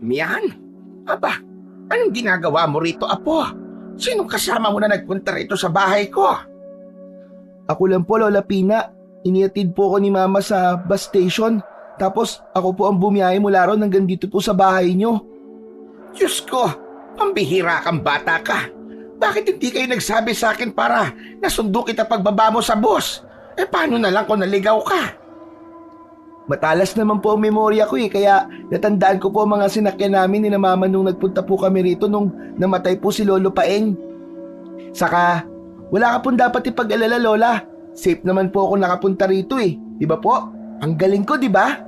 Damian? Aba, anong ginagawa mo rito, apo? Sinong kasama mo na nagpunta rito sa bahay ko? Ako lang po, Lola Pina. Iniatid po ako ni Mama sa bus station. Tapos ako po ang bumiyahe mula ron hanggang dito po sa bahay nyo. Diyos ko, pambihira kang bata ka. Bakit hindi kayo nagsabi sa akin para nasundo kita pagbaba mo sa bus? Paano na lang kung naligaw ka? Matalas naman po ang memorya ko kaya natandaan ko po ang mga sinakyan namin ni na Mama nung nagpunta po kami rito nung namatay po si Lolo Paeng. Saka, wala ka pong dapat ipag-alala, Lola. Safe naman po ako nakapunta rito Di ba po? Ang galing ko, di ba?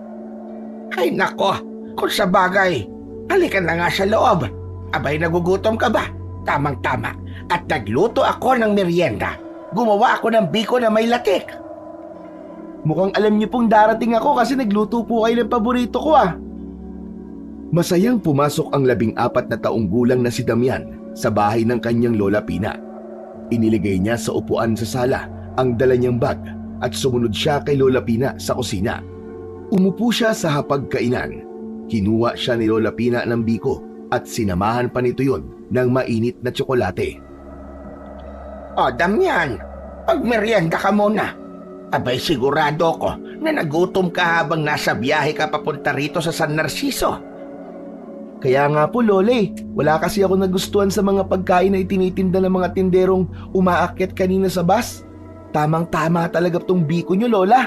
Ay nako, kung sa bagay, halika na nga sa loob. Abay, nagugutom ka ba? Tamang-tama. At nagluto ako ng merienda. Gumawa ako ng biko na may latik. Mukhang alam niyo pong darating ako kasi nagluto po kayo ng paborito ko Masayang pumasok ang 14 na taong gulang na si Damian sa bahay ng kanyang Lola Pina. Iniligay niya sa upuan sa sala ang dala niyang bag at sumunod siya kay Lola Pina sa kusina. Umupo siya sa hapagkainan. Kinuha siya ni Lola Pina ng biko at sinamahan pa nito yun ng mainit na tsokolate. O Damian, pagmerienda ka muna. Abay, sigurado ko na nagutom ka habang nasa biyahe ka papunta rito sa San Narciso. Kaya nga po, Lola wala kasi ako nagustuhan sa mga pagkain na itinitinda ng mga tinderong umaakyat kanina sa bus. Tamang-tama talaga tong biko nyo, Lola.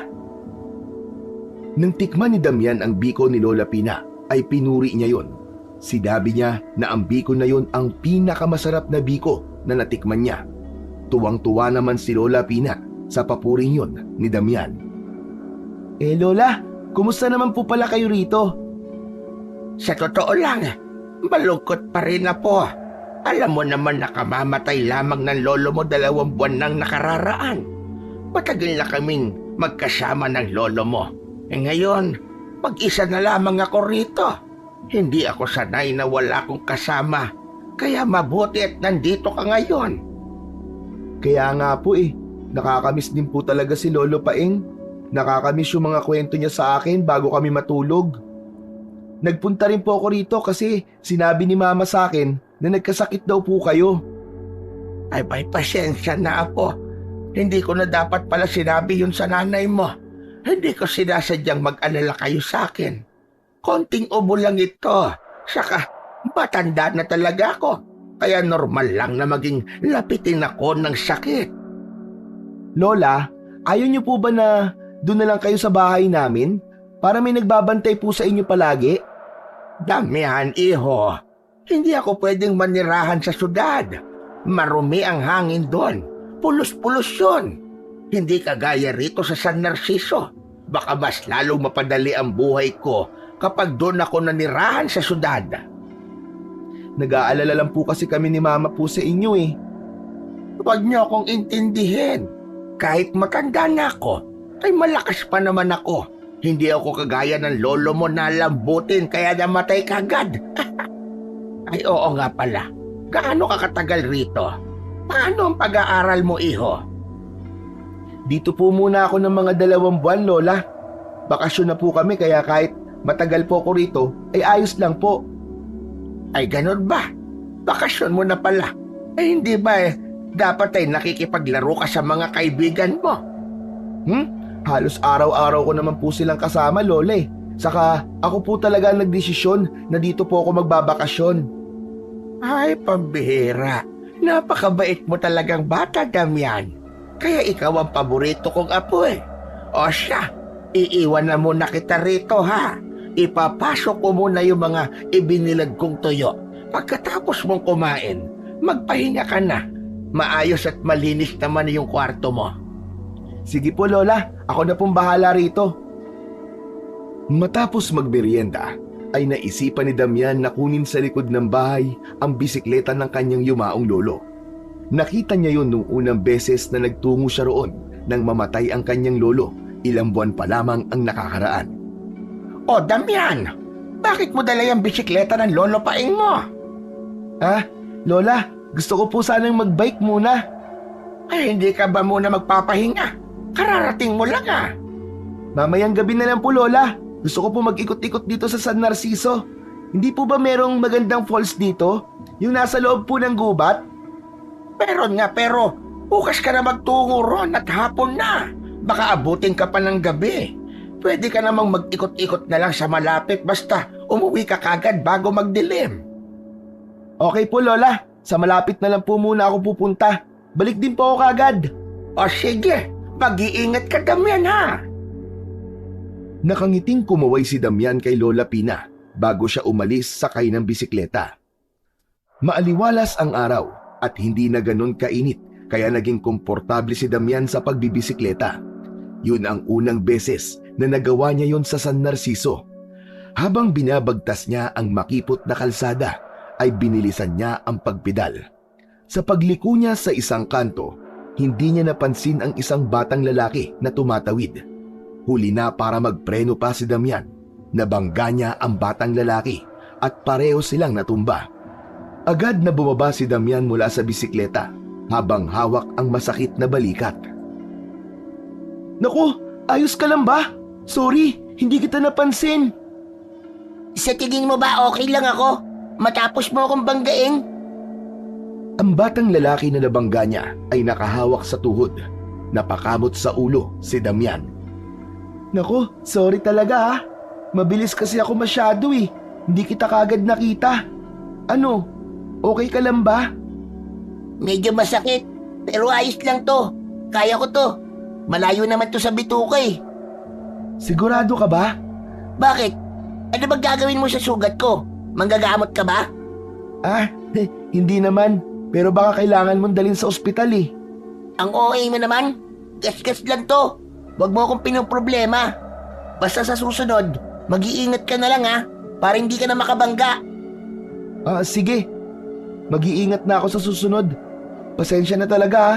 Nang tikman ni Damian ang biko ni Lola Pina, ay pinuri niya yon. Sinabi niya na ang biko na yon ang pinakamasarap na biko na natikman niya. Tuwang-tuwa naman si Lola Pina sa papuring yon ni Damian. Lola, kumusta naman po pala kayo rito? Sa totoo lang, malungkot pa rin na po. Alam mo naman na kamamatay lamang ng lolo mo 2 buwan nang nakararaan. Matagal na kaming magkasama ng lolo mo. Ngayon, mag-isa na lamang ako rito. Hindi ako sanay na wala akong kasama. Kaya mabuti at nandito ka ngayon. Kaya nga po nakakamiss din po talaga si Lolo Paeng. Nakakamiss yung mga kwento niya sa akin bago kami matulog. Nagpunta rin po ako rito kasi sinabi ni Mama sa akin na nagkasakit daw po kayo. Ay, may pasensya na apo. Hindi ko na dapat pala sinabi yun sa nanay mo. Hindi ko sinasadyang mag-alala kayo sa akin. Konting ubo lang ito. Saka, matanda na talaga ako. Kaya normal lang na maging lapitin ako ng sakit. Lola, ayaw niyo po ba na doon na lang kayo sa bahay namin? Para may nagbabantay po sa inyo palagi? Damihan, iho. Hindi ako pwedeng manirahan sa syudad. Marumi ang hangin doon. Pulos-pulos yun. Hindi kagaya rito sa San Narciso. Baka mas lalong mapadali ang buhay ko kapag doon ako nanirahan sa syudad. Nag-aalala lang po kasi kami ni Mama po sa inyo Huwag niyo akong intindihin. Kahit matanda na ako, ay malakas pa naman ako. Hindi ako kagaya ng lolo mo na lambutin kaya namatay kagad. Ay oo nga pala. Gaano ka katagal rito? Paano ang pag-aaral mo, iho? Dito po muna ako ng mga 2 buwan, Lola. Bakasyon na po kami kaya kahit matagal po ako rito, ay ayos lang po. Ay ganun ba? Bakasyon mo na pala. Ay hindi ba dapat ay nakikipaglaro ka sa mga kaibigan mo? Halos araw-araw ko naman po silang kasama, Lola Saka ako po talaga ang nagdesisyon na dito po ako magbabakasyon. Ay, pambihira. Napakabait mo talagang bata, Damian. Kaya ikaw ang paborito kong apo O siya, iiwan na muna kita rito ha. Ipapasok ko muna yung mga ibinilag kong tuyo. Pagkatapos mong kumain, magpahinga ka na. Maayos at malinis naman yung kwarto mo. Sige po, Lola. Ako na pong bahala rito. Matapos magmerienda, ay naisipan ni Damian na kunin sa likod ng bahay ang bisikleta ng kanyang yumaong lolo. Nakita niya yon nung unang beses na nagtungo siya roon nang mamatay ang kanyang lolo, ilang buwan pa lamang ang nakakaraan. O Damian, bakit mo dala yung bisikleta ng lolo Paeng mo? Lola, gusto ko po sanang magbike muna. Ay hindi ka ba muna magpapahinga? Kararating mo lang Mamayang gabi na lang po, Lola. Gusto ko po mag-ikot-ikot dito sa San Narciso. Hindi po ba merong magandang falls dito? Yung nasa loob po ng gubat? Meron nga pero bukas ka na magtungo ron at hapon na. Baka abutin ka pa ng gabi. Pwede ka namang mag-ikot-ikot na lang sa malapit basta umuwi ka kagad bago magdilim. Okay po, Lola. Sa malapit na lang po muna ako pupunta. Balik din po ako kagad. O sige, mag-iingat ka Damian ha. Nakangiting kumaway si Damian kay Lola Pina bago siya umalis sakay ng bisikleta. Maaliwalas ang araw at hindi na ganun kainit kaya naging komportable si Damian sa pagbibisikleta. Yun ang unang beses na nagawa niya yon sa San Narciso. Habang binabagtas niya ang makipot na kalsada, ay binilisan niya ang pagpedal. Sa pagliko niya sa isang kanto, hindi niya napansin ang isang batang lalaki na tumatawid. Huli na para magpreno pa si Damian. Nabangga niya ang batang lalaki at pareho silang natumba. Agad na bumaba si Damian mula sa bisikleta habang hawak ang masakit na balikat. Naku, ayos ka lang ba? Sorry, hindi kita napansin. Sa tingin mo ba okay lang ako? Matapos mo akong banggain? Ang batang lalaki na nabangga niya ay nakahawak sa tuhod. Napakamot sa ulo si Damian. Naku, sorry talaga ha. Mabilis kasi ako masyado eh. Hindi kita kagad nakita. Ano, okay ka lang ba? Medyo masakit, pero ayos lang to. Kaya ko to. Malayo naman to sa bituka eh. Sigurado ka ba? Bakit? Ano ba gagawin mo sa sugat ko? Manggagamot ka ba? Ah, hindi naman. Pero baka kailangan mong dalhin sa ospital eh. Ang OA mo naman? Gas-gas lang to. Huwag mo akong pinoproblema. Basta sa susunod, mag-iingat ka na lang ha, para hindi ka na makabangga. Ah, sige. Mag-iingat na ako sa susunod. Pasensya na talaga ha.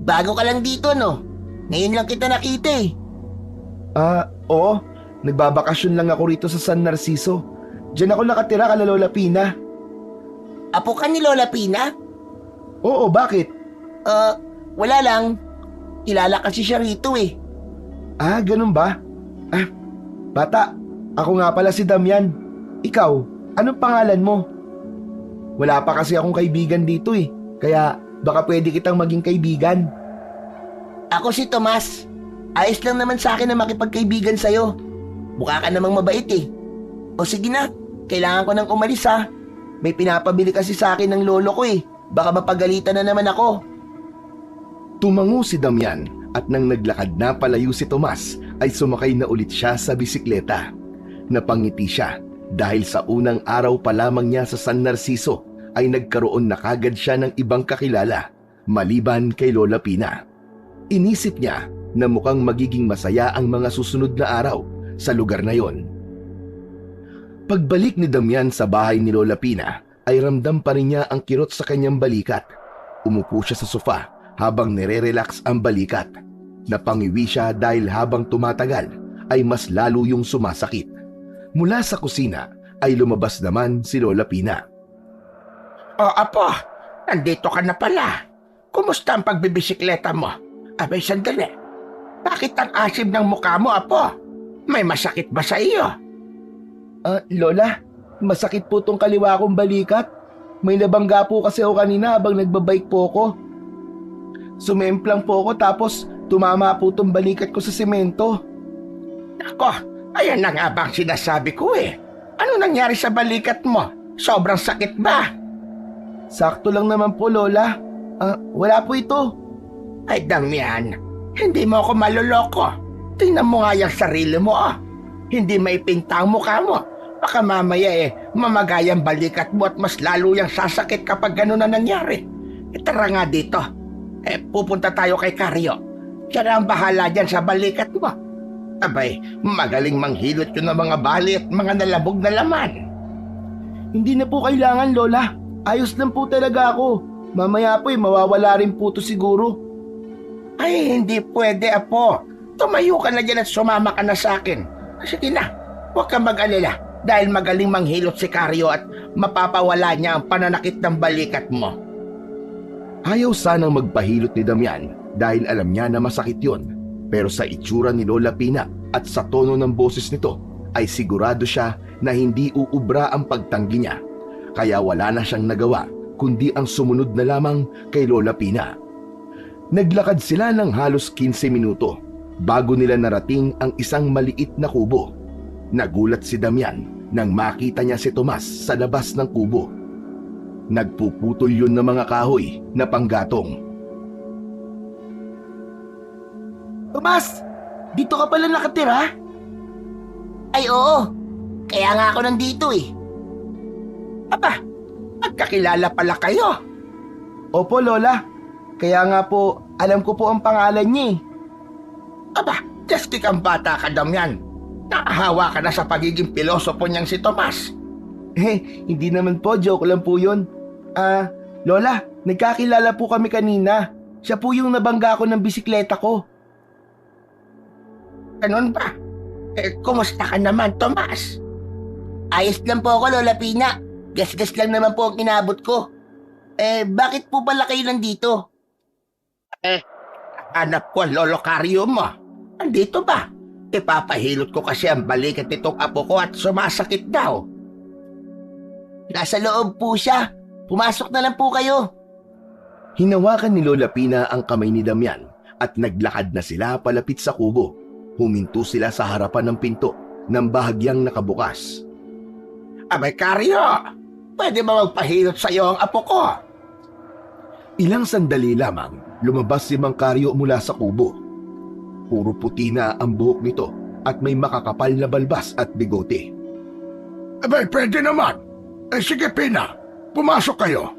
Bago ka lang dito no? Ngayon lang kita nakita eh. Ah, oo. Nagbabakasyon lang ako rito sa San Narciso. Diyan ako nakatira kala Lola Pina. Apo ka ni Lola Pina? Oo, bakit? Wala lang. Kilala kasi siya rito eh. Ah, ganun ba? Ah, bata, ako nga pala si Damian. Ikaw, anong pangalan mo? Wala pa kasi akong kaibigan dito eh. Kaya baka pwede kitang maging kaibigan. Ako si Tomas. Ayos lang naman sa akin na makipagkaibigan sa'yo. Mukha ka namang mabait eh. O sige na, kailangan ko nang umalis ha. May pinapabili kasi sa akin ng lolo ko eh. Baka mapagalitan na naman ako. Tumango si Damian at nang naglakad na palayo si Tomas ay sumakay na ulit siya sa bisikleta. Napangiti siya dahil sa unang araw pa lamang niya sa San Narciso ay nagkaroon na kagad siya ng ibang kakilala maliban kay Lola Pina. Inisip niya na mukhang magiging masaya ang mga susunod na araw sa lugar na yon. Pagbalik ni Damian sa bahay ni Lola Pina ay ramdam pa rin niya ang kirot sa kanyang balikat. Umupo siya sa sofa habang nire-relax ang balikat. Napangiwi siya dahil habang tumatagal ay mas lalo yung sumasakit. Mula sa kusina ay lumabas naman si Lola Pina. O apo, nandito ka na pala. Kumusta ang pagbibisikleta mo? Abay sandali. Bakit ang asim ng mukha mo apo? May masakit ba sa iyo? Lola, masakit po tong kaliwa kong balikat. May nabangga po kasi ako kanina habang nagbabike po ako. Sumemplang po ako tapos tumama po tong balikat ko sa semento. Ako, ayan na nga bang sinasabi ko eh. Ano nangyari sa balikat mo? Sobrang sakit ba? Sakto lang naman po, Lola. Wala po ito. Ay Damian, hindi mo ako maloloko. Tingnan mo nga yung sarili mo ah. Hindi maipinta ang mukha mo. Baka mamaya mamagay ang balikat mo at mas lalo yung sasakit kapag gano'n na nangyari. Tara nga dito. Pupunta tayo kay Karyo. Siya na ang bahala dyan sa balikat mo. Abay, magaling manghilot yun ng mga bali at mga nalabog na laman. Hindi na po kailangan, Lola. Ayos lang po talaga ako. Mamaya po mawawala rin po to siguro. Ay, hindi pwede, apo. Tumayo ka na dyan at sumama ka na sa akin. Sige na, huwag kang mag-alala dahil magaling manghilot si Karyo at mapapawala niya ang pananakit ng balikat mo. Ayaw sanang magpahilot ni Damian dahil alam niya na masakit yon. Pero sa itsura ni Lola Pina at sa tono ng boses nito ay sigurado siya na hindi uubra ang pagtanggi niya. Kaya wala na siyang nagawa kundi ang sumunod na lamang kay Lola Pina. Naglakad sila ng halos 15 minuto bago nila narating ang isang maliit na kubo. Nagulat si Damian nang makita niya si Tomas sa labas ng kubo. Nagpuputol yun ng mga kahoy na panggatong. Tomas! Dito ka pala nakatira? Ay oo, kaya nga ako nandito eh. Aba, magkakilala pala kayo. Opo, Lola. Kaya nga po, alam ko po ang pangalan niya eh. Aba, testik ang bata ka, Damian. Naahawa ka na sa pagiging pilosopo niyang si Tomas. Hindi naman po, joke lang po yun. Lola, nagkakilala po kami kanina. Siya po yung nabangga ko ng bisikleta ko. Ganun ba? Kumusta ka naman, Tomas? Ayos lang po ako, Lola Pina. Gas-gas lang naman po ang inabot ko. Bakit po pala kayo nandito? Hanap ko ang lolo Karyo mo. Andito ba? Ipapahilot ko kasi ang balikat nitong apo ko at sumasakit daw. Nasa loob po siya. Pumasok na lang po kayo. Hinawakan ni Lola Pina ang kamay ni Damian at naglakad na sila palapit sa kubo. Huminto sila sa harapan ng pinto ng bahagyang nakabukas. Abay, Karyo, pwede ba magpahilot sa iyo ang apo ko? Ilang sandali lamang, lumabas si Mang Karyo mula sa kubo. Puro puti na ang buhok nito at may makakapal na balbas at bigote. Abay, pwede naman. Sige, Pina, pumasok kayo.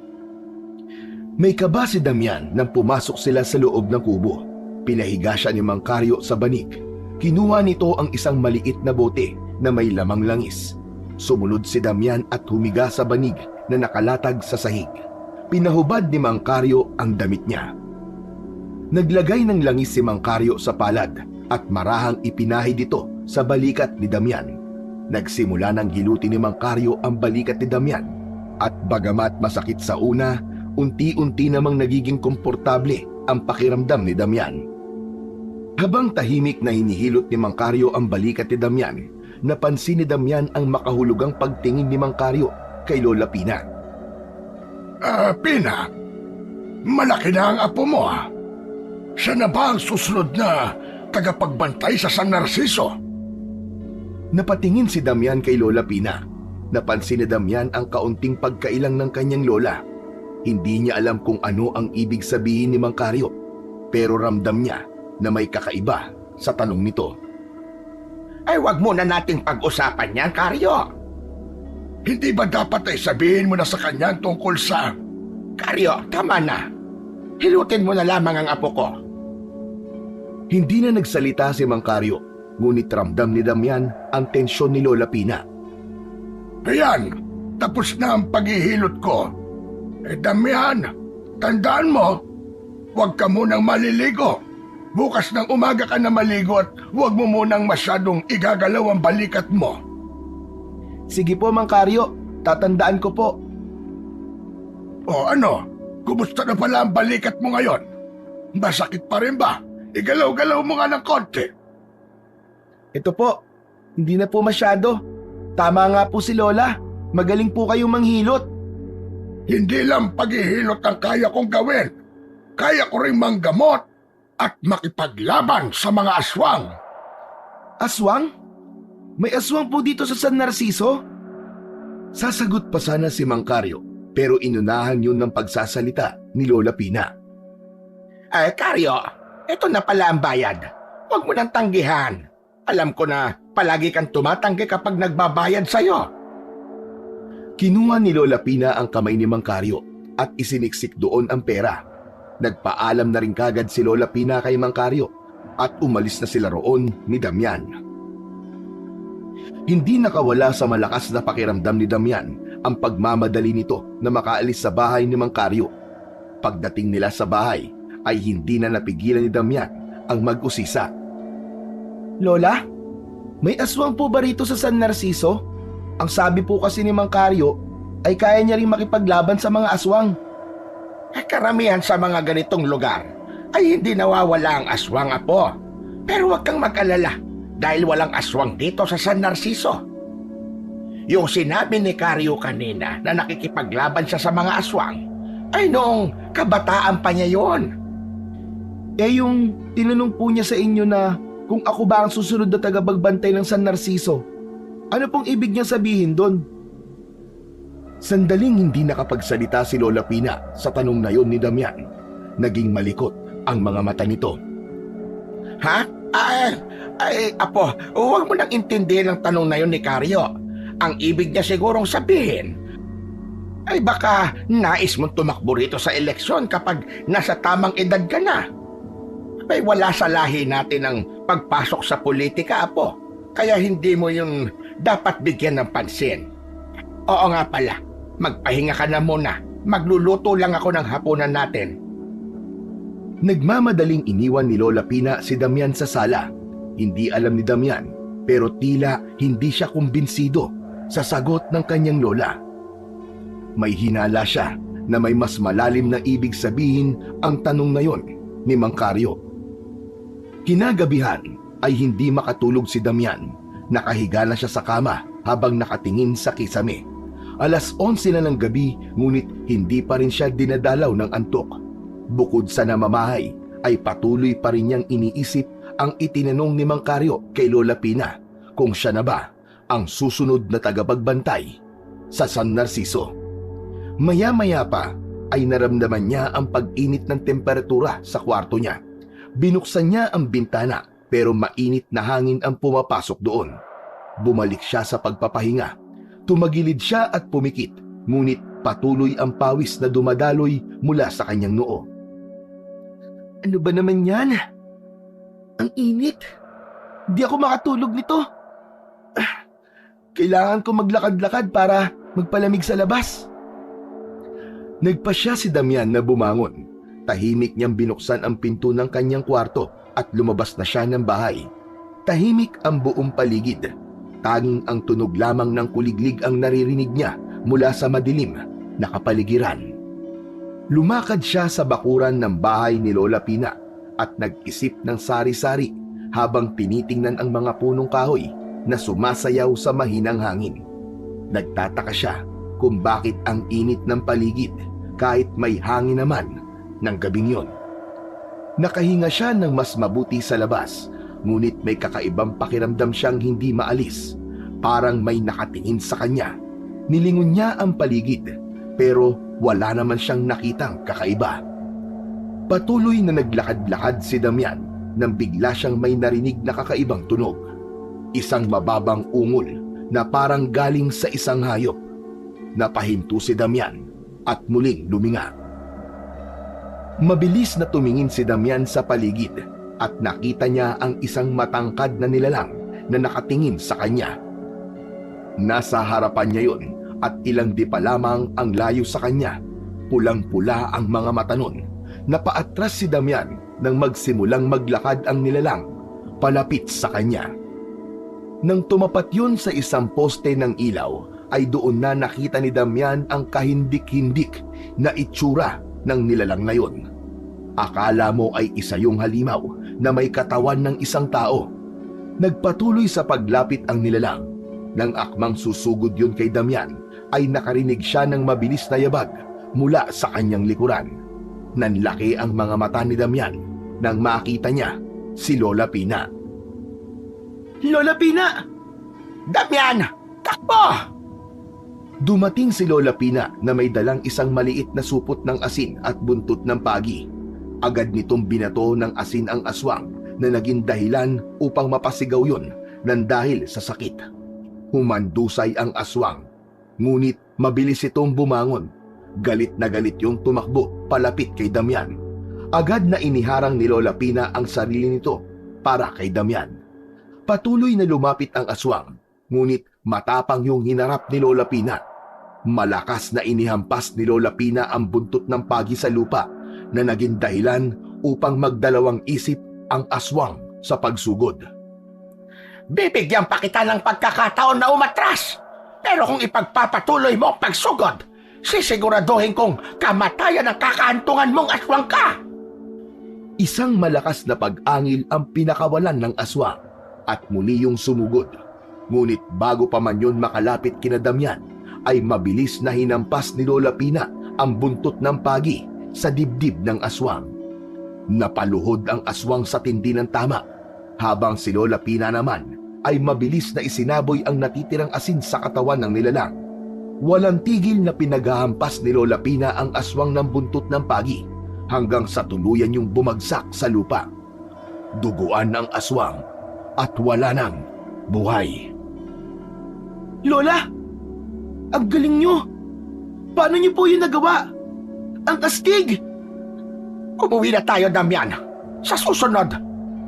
May kaba si Damian nang pumasok sila sa loob ng kubo. Pinahiga siya ni Mang Karyo sa banig. Kinuha nito ang isang maliit na bote na may lamang langis. Sumunod si Damian at humiga sa banig na nakalatag sa sahig. Pinahubad ni Mang Karyo ang damit niya. Naglagay ng langis si Mang Karyo sa palad at marahang ipinahid ito sa balikat ni Damian. Nagsimula ng gilutin ni Mang Karyo ang balikat ni Damian at bagamat masakit sa una, unti-unti namang nagiging komportable ang pakiramdam ni Damian. Habang tahimik na hinihilot ni Mang Karyo ang balikat ni Damian, napansin ni Damian ang makahulugang pagtingin ni Mang Karyo kay Lola Pina. Pina, malaki na ang apo mo ha. Siya na ba ang susunod na tagapagbantay sa San Narciso? Napatingin si Damian kay Lola Pina. Napansin ni Damian ang kaunting pagkailang ng kanyang lola. Hindi niya alam kung ano ang ibig sabihin ni Mang Karyo, pero ramdam niya na may kakaiba sa tanong nito. Ay, wag muna nating pag-usapan yan, Karyo. Hindi ba dapat ay sabihin mo na sa kanya tungkol sa... Karyo, tama na. Hilutin mo na lamang ang apo ko. Hindi na nagsalita si Mang Karyo, ngunit ramdam ni Damian ang tensyon ni Lola Pina. Ayan, tapos na ang paghihilot ko. Damian, tandaan mo, huwag ka munang maliligo. Bukas ng umaga ka na maligo at huwag mo munang masyadong igagalaw ang balikat mo. Sige po, Mang Karyo. Tatandaan ko po. O ano, kumusta na pala ang balikat mo ngayon? Masakit pa rin ba? Igalaw-galaw mo nga ng konti. Ito po, hindi na po masyado. Tama nga po si Lola. Magaling po kayong manghilot. Hindi lang paghihilot ang kaya kong gawin. Kaya ko rin manggamot at makipaglaban sa mga aswang. Aswang? May aswang po dito sa San Narciso? Sasagot pa sana si Mang Karyo, pero inunahan yun ng pagsasalita ni Lola Pina. Karyo, ito na pala ang bayad. Huwag mo nang tanggihan. Alam ko na palagi kang tumatanggi kapag nagbabayad sa'yo. Kinuha ni Lola Pina ang kamay ni Mang Karyo at isiniksik doon ang pera. Nagpaalam na rin kagad si Lola Pina kay Mang Karyo at umalis na sila roon ni Damian. Hindi nakawala sa malakas na pakiramdam ni Damian ang pagmamadali nito na makaalis sa bahay ni Mang Karyo. Pagdating nila sa bahay ay hindi na napigilan ni Damian ang mag-usisa. Lola, may aswang po ba rito sa San Narciso? Ang sabi po kasi ni Mang Karyo ay kaya niya rin makipaglaban sa mga aswang. Karamihan sa mga ganitong lugar ay hindi nawawala ang aswang, apo. Pero huwag kang mag-alala. dahil walang aswang dito sa San Narciso. Yung sinabi ni Karyo kanina na nakikipaglaban siya sa mga aswang ay noong kabataan pa niya yon. Eh yung tinanong po niya sa inyo na kung ako ba ang susunod na tagapagbantay ng San Narciso, ano pong ibig niya sabihin doon? Sandaling hindi nakapagsalita si Lola Pina sa tanong na yon ni Damian. Naging malikot ang mga mata nito. Ha? Apo, huwag mo nang intindihin ang tanong na yon ni Karyo. Ang ibig niya sigurong sabihin ay baka nais mong tumakbo rito sa eleksyon kapag nasa tamang edad ka na. Ay wala sa lahi natin ang pagpasok sa politika, Apo. Kaya hindi mo yung dapat bigyan ng pansin. Oo nga pala, magpahinga ka na muna. Magluluto lang ako ng hapunan natin. Nagmamadaling iniwan ni Lola Pina si Damian sa sala. Hindi alam ni Damian, pero tila hindi siya kumbinsido sa sagot ng kanyang lola. May hinala siya na may mas malalim na ibig sabihin ang tanong na yon ni Mang Karyo. Kinagabihan ay hindi makatulog si Damian. Nakahiga na siya sa kama habang nakatingin sa kisame. 11:00 na ng gabi, ngunit hindi pa rin siya dinadalaw ng antok. Bukod sa namamahay, ay patuloy pa rin niyang iniisip ang itinanong ni Mang Karyo kay Lola Pina kung siya na ba ang susunod na tagapagbantay sa San Narciso. Maya-maya pa ay naramdaman niya ang pag-init ng temperatura sa kwarto niya. Binuksan niya ang bintana pero mainit na hangin ang pumapasok doon. Bumalik siya sa pagpapahinga. Tumagilid siya at pumikit, ngunit patuloy ang pawis na dumadaloy mula sa kanyang noo. Ano ba naman yan? Ang init. Di ako makatulog nito. Kailangan ko maglakad-lakad para magpalamig sa labas. Nagpasya si Damian na bumangon. Tahimik niyang binuksan ang pinto ng kanyang kwarto at lumabas na siya ng bahay. Tahimik ang buong paligid. Tanging ang tunog lamang ng kuliglig ang naririnig niya mula sa madilim na kapaligiran. Lumakad siya sa bakuran ng bahay ni Lola Pina at nag-isip ng sari-sari habang tinitingnan ang mga punong kahoy na sumasayaw sa mahinang hangin. Nagtataka siya kung bakit ang init ng paligid kahit may hangin naman ng gabing yon. Nakahinga siya ng mas mabuti sa labas, ngunit may kakaibang pakiramdam siyang hindi maalis. Parang may nakatingin sa kanya. Nilingon niya ang paligid, pero wala naman siyang nakitang kakaiba. Patuloy na naglakad-lakad si Damian nang bigla siyang may narinig na kakaibang tunog. Isang mababang ungol na parang galing sa isang hayop. Napahinto si Damian at muling luminga. Mabilis na tumingin si Damian sa paligid at nakita niya ang isang matangkad na nilalang na nakatingin sa kanya. Nasa harapan niya yon at ilang di pa lamang ang layo sa kanya. Pulang-pula ang mga mata nun. Napaatras si Damian nang magsimulang maglakad ang nilalang palapit sa kanya. Nang tumapat yun sa isang poste ng ilaw, ay doon na nakita ni Damian ang kahindik-hindik na itsura ng nilalang na yun. Akala mo ay isa yung halimaw na may katawan ng isang tao. Nagpatuloy sa paglapit ang nilalang. Nang akmang susugod yun kay Damian, ay nakarinig siya ng mabilis na yabag mula sa kanyang likuran. Nanlaki ang mga mata ni Damian nang makita niya si Lola Pina. Lola Pina! Damian! Takbo! Dumating si Lola Pina na may dalang isang maliit na supot ng asin at buntot ng pagi. Agad nitong binato ng asin ang aswang na naging dahilan upang mapasigaw yun nang dahil sa sakit. Humandusay ang aswang, ngunit mabilis itong bumangon. Galit na galit yung tumakbo palapit kay Damian. Agad na iniharang ni Lola Pina ang sarili nito para kay Damian. Patuloy na lumapit ang aswang, ngunit matapang yung hinarap ni Lola Pina. Malakas na inihampas ni Lola Pina ang buntot ng pagi sa lupa na naging dahilan upang magdalawang isip ang aswang sa pagsugod. Bibigyan pa kita ng pagkakataon na umatras. Pero kung ipagpapatuloy mo ang pagsugod, sisiguraduhin kong kamatayan ang kakaantungan mong aswang ka. Isang malakas na pag-angil ang pinakawalan ng aswang. at muli yung sumugod. Ngunit bago pa man yun makalapit kina Damian, ay mabilis na hinampas ni Lola Pina ang buntot ng pagi sa dibdib ng aswang. Napaluhod ang aswang sa tindi ng tama, habang si Lola Pina naman ay mabilis na isinaboy ang natitirang asin sa katawan ng nilalang. Walang tigil na pinaghahampas ni Lola Pina ang aswang ng buntot ng pagi hanggang sa tuluyan yung bumagsak sa lupa. Duguan ang aswang at wala nang buhay. Lola! Ang galing nyo! Paano nyo po yun nagawa? Ang astig! Umuwi na tayo, Damian. Sa susunod,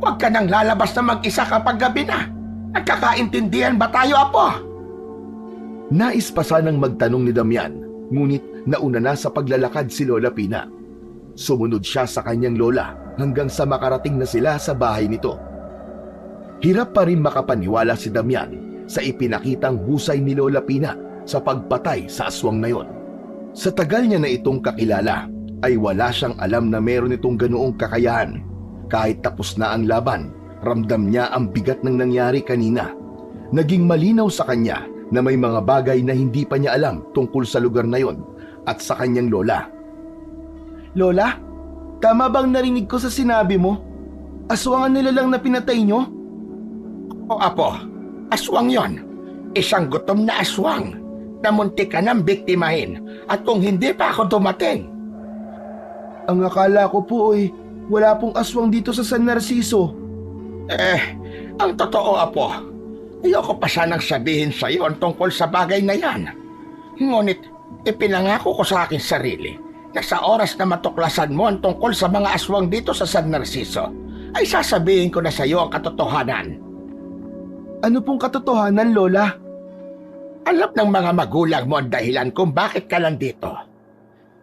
huwag ka nang lalabas na mag-isa kapag gabi na. Nagkakaintindihan ba tayo, Apo? Nais pa sanang magtanong ni Damian, ngunit nauna na sa paglalakad si Lola Pina. Sumunod siya sa kanyang lola hanggang sa makarating na sila sa bahay nito. Hirap pa rin makapaniwala si Damian sa ipinakitang husay ni Lola Pina sa pagpatay sa aswang na yon. Sa tagal niya na itong kakilala, ay wala siyang alam na meron itong ganoong kakayahan. Kahit tapos na ang laban, ramdam niya ang bigat ng nangyari kanina. Naging malinaw sa kanya na may mga bagay na hindi pa niya alam tungkol sa lugar na yon at sa kanyang lola. Lola, tama bang narinig ko sa sinabi mo? Aswangan nila lang na pinatay nyo? O Apo, aswang yon. Isang gutom na aswang na muntik ka nang biktimahin at kung hindi pa ako dumating. Ang akala ko po ay wala pong aswang dito sa San Narciso. Ang totoo, Apo, ayoko pa sanang sabihin sa iyo ang tungkol sa bagay na yan. Ngunit ipinangako ko sa aking sarili na sa oras na matuklasan mo ang tungkol sa mga aswang dito sa San Narciso, ay sasabihin ko na sa iyo ang katotohanan. Ano pong katotohanan, Lola? Alam ng mga magulang mo ang dahilan kung bakit ka nandito.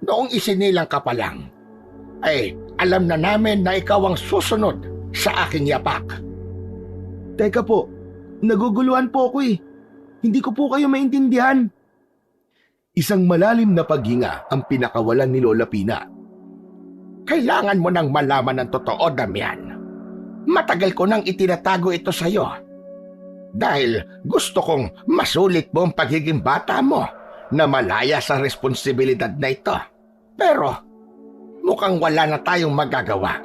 Noong isinilang ka pa lang, ay alam na namin na ikaw ang susunod sa aking yapak. Teka po, naguguluhan po ako eh. Hindi ko po kayo maintindihan. Isang malalim na paghinga ang pinakawalan ni Lola Pina. Kailangan mo nang malaman ang totoo, Damian. Matagal ko nang itinatago ito sa iyo. Dahil gusto kong masulit mo ang pagiging bata mo na malaya sa responsibilidad na ito. Pero mukhang wala na tayong magagawa.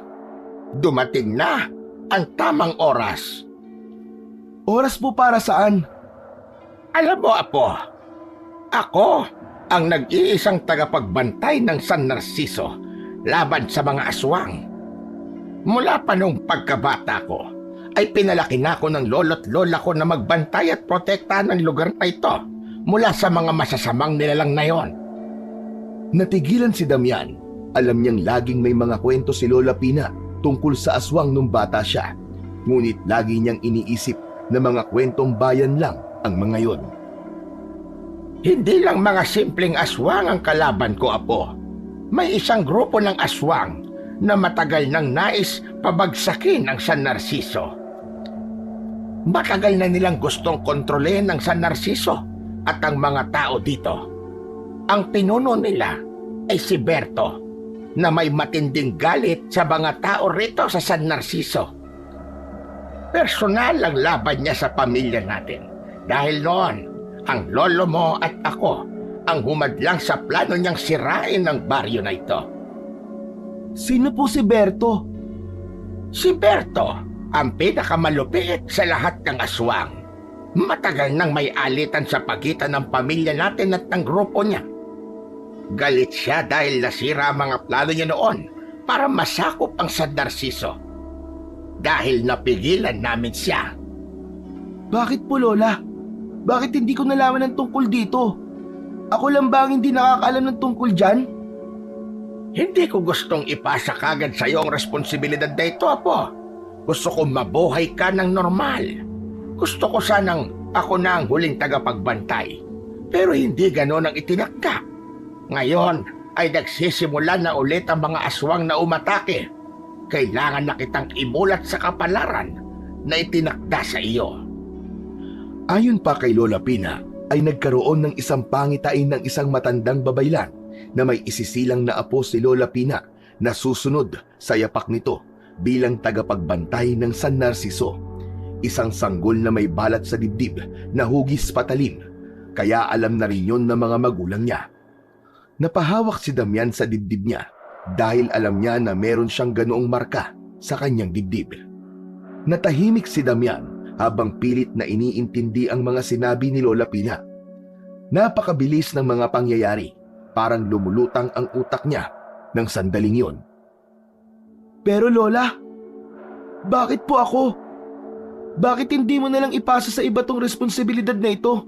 Dumating na ang tamang oras. Oras po para saan? Alam mo, Apo, ako ang nag-iisang tagapagbantay ng San Narciso laban sa mga aswang. Mula pa nung pagkabata ko, ay pinalaki na ako ng lolo't lola ko na magbantay at protektahan ng lugar na ito mula sa mga masasamang nilalang na yon. Natigilan si Damian. Alam niyang laging may mga kwento si Lola Pina tungkol sa aswang nung bata siya. Ngunit lagi niyang iniisip na mga kwentong bayan lang ang mga yon. Hindi lang mga simpleng aswang ang kalaban ko, Apo. May isang grupo ng aswang na matagal nang nais pabagsakin ang San Narciso. Matagal na nilang gustong kontrolin ang San Narciso at ang mga tao dito. Ang pinuno nila ay si Berto, na may matinding galit sa mga tao rito sa San Narciso. Personal ang laban niya sa pamilya natin. Dahil noon, ang lolo mo at ako ang humadlang sa plano niyang sirain ang baryo na ito. Sino po si Berto? Si Berto ang pinakamalupit sa lahat ng aswang. Matagal nang may alitan sa pagitan ng pamilya natin at ng grupo niya. Galit siya dahil nasira ang mga plano niya noon para masakop ang San Narciso. Dahil napigilan namin siya. Bakit po, Lola? Bakit hindi ko nalaman ng tungkol dito? Ako lang ba ang hindi nakakaalam ng tungkol dyan? Hindi ko gustong ipasa kagad sa iyo ang responsibilidad na ito, Apo. Gusto ko mabuhay ka ng normal. Gusto ko sanang ako na ang huling tagapagbantay. Pero hindi ganon ang itinakda. Ngayon ay nagsisimula na ulit ang mga aswang na umatake. Kailangan na kitang imulat sa kapalaran na itinakda sa iyo. Ayon pa kay Lola Pina, ay nagkaroon ng isang pangitain ng isang matandang babaylan na may isisilang na apo si Lola Pina na susunod sa yapak nito bilang tagapagbantay ng San Narciso. isang sanggol na may balat sa dibdib na hugis patalim, kaya alam na rin yon ng mga magulang niya. Napahawak si Damian sa dibdib niya dahil alam niya na meron siyang ganoong marka sa kanyang dibdib. Natahimik si Damian habang pilit na iniintindi ang mga sinabi ni Lola Pina. Napakabilis ng mga pangyayari, parang lumulutang ang utak niya ng sandaling yon. Pero Lola, bakit po ako? Bakit hindi mo nalang ipasa sa iba tong responsibilidad na ito?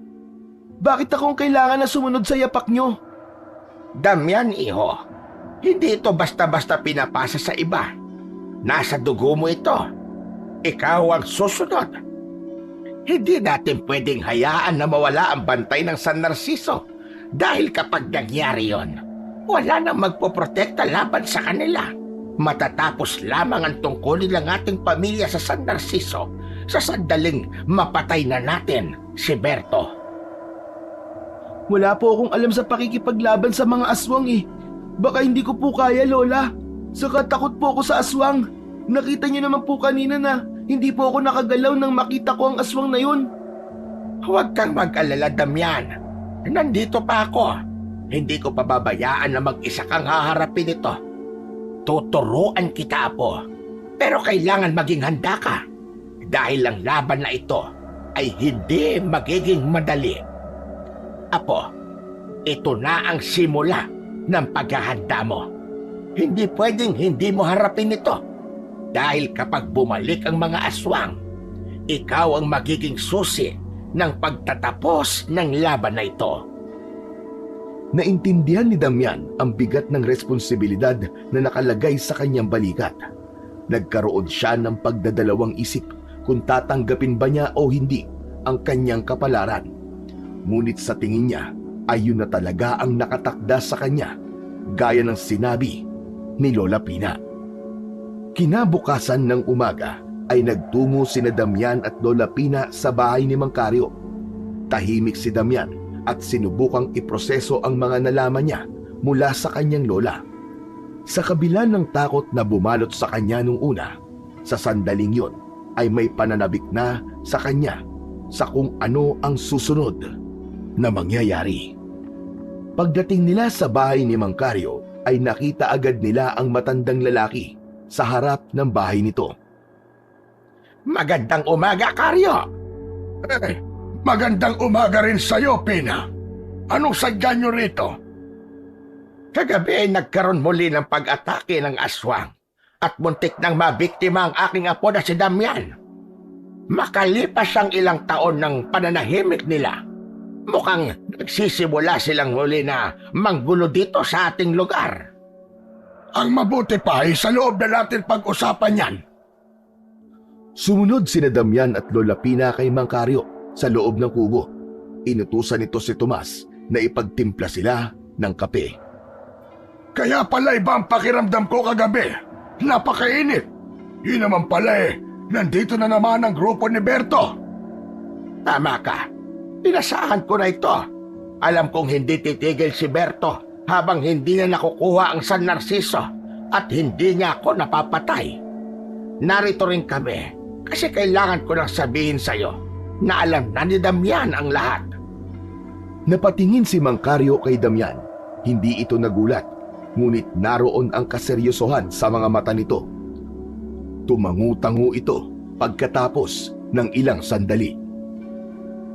Bakit ako ang kailangan na sumunod sa yapak nyo? Damian, iho, hindi ito basta-basta pinapasa sa iba. Nasa dugo mo ito. Ikaw ang susunod. Hindi natin pwedeng hayaan na mawala ang bantay ng San Narciso dahil kapag nangyari yon, wala nang magpoprotekta laban sa kanila. Matatapos lamang ang tungkulin ng ating pamilya sa San Narciso sa sandaling mapatay na natin si Berto. Wala po akong alam sa pakikipaglaban sa mga aswang eh. Baka hindi ko po kaya, Lola. Saka takot po ako sa aswang. Nakita niyo naman po kanina na hindi po ako nakagalaw nang makita ko ang aswang na yun. Huwag kang mag-alala, Damian. Nandito pa ako. Hindi ko pababayaan na mag-isa kang haharapin ito. Tuturuan kita, Apo. Pero kailangan maging handa ka. Dahil ang laban na ito ay hindi magiging madali. Apo, ito na ang simula ng paghahanda mo. Hindi pwedeng hindi mo harapin ito. Dahil kapag bumalik ang mga aswang, ikaw ang magiging susi ng pagtatapos ng laban na ito. Naintindihan ni Damian ang bigat ng responsibilidad na nakalagay sa kanyang balikat. Nagkaroon siya ng pagdadalawang isip kung tatanggapin ba niya o hindi ang kanyang kapalaran. Ngunit sa tingin niya ay yun na talaga ang nakatakda sa kanya, gaya ng sinabi ni Lola Pina. Kinabukasan ng umaga ay nagtungo sina Damian at Lola Pina sa bahay ni Mang Carlo. Tahimik si Damian at sinubukang iproseso ang mga nalaman niya mula sa kanyang lola. Sa kabila ng takot na bumalot sa kanya nung una, sa sandaling yon ay may pananabik na sa kanya sa kung ano ang susunod na mangyayari. Pagdating nila sa bahay ni Mang Carlo ay nakita agad nila ang matandang lalaki sa harap ng bahay nito. Magandang umaga, Carlo. Magandang umaga rin sa'yo, Pina. Anong sadya nyo rito? Kagabi ay nagkaroon muli ng pag-atake ng aswang at muntik nang mabiktima ang aking apo na si Damian. Makalipas ang ilang taon ng pananahimik nila, mukhang nagsisimula silang muli na manggulo dito sa ating lugar. Ang mabuti pa ay sa loob na natin pag-usapan yan. Sumunod sina Damian at Lola Pina kay Mang Carlo sa loob ng kubo. Inutusan nito si Tomas na ipagtimpla sila ng kape. Kaya pala iba ang pakiramdam ko kagabi. Napakainit. Yun naman pala nandito na naman ang grupo ni Berto. Tama ka. Pinasahan ko na ito. Alam kong hindi titigil si Berto habang hindi niya nakukuha ang San Narciso at hindi niya ako napapatay. Narito rin kami kasi kailangan ko nang sabihin sa'yo na alam na ni Damian ang lahat. Napatingin si Mang Carlo kay Damian. Hindi ito nagulat, ngunit naroon ang kaseryosohan sa mga mata nito. Tumangu-tangu ito pagkatapos ng ilang sandali.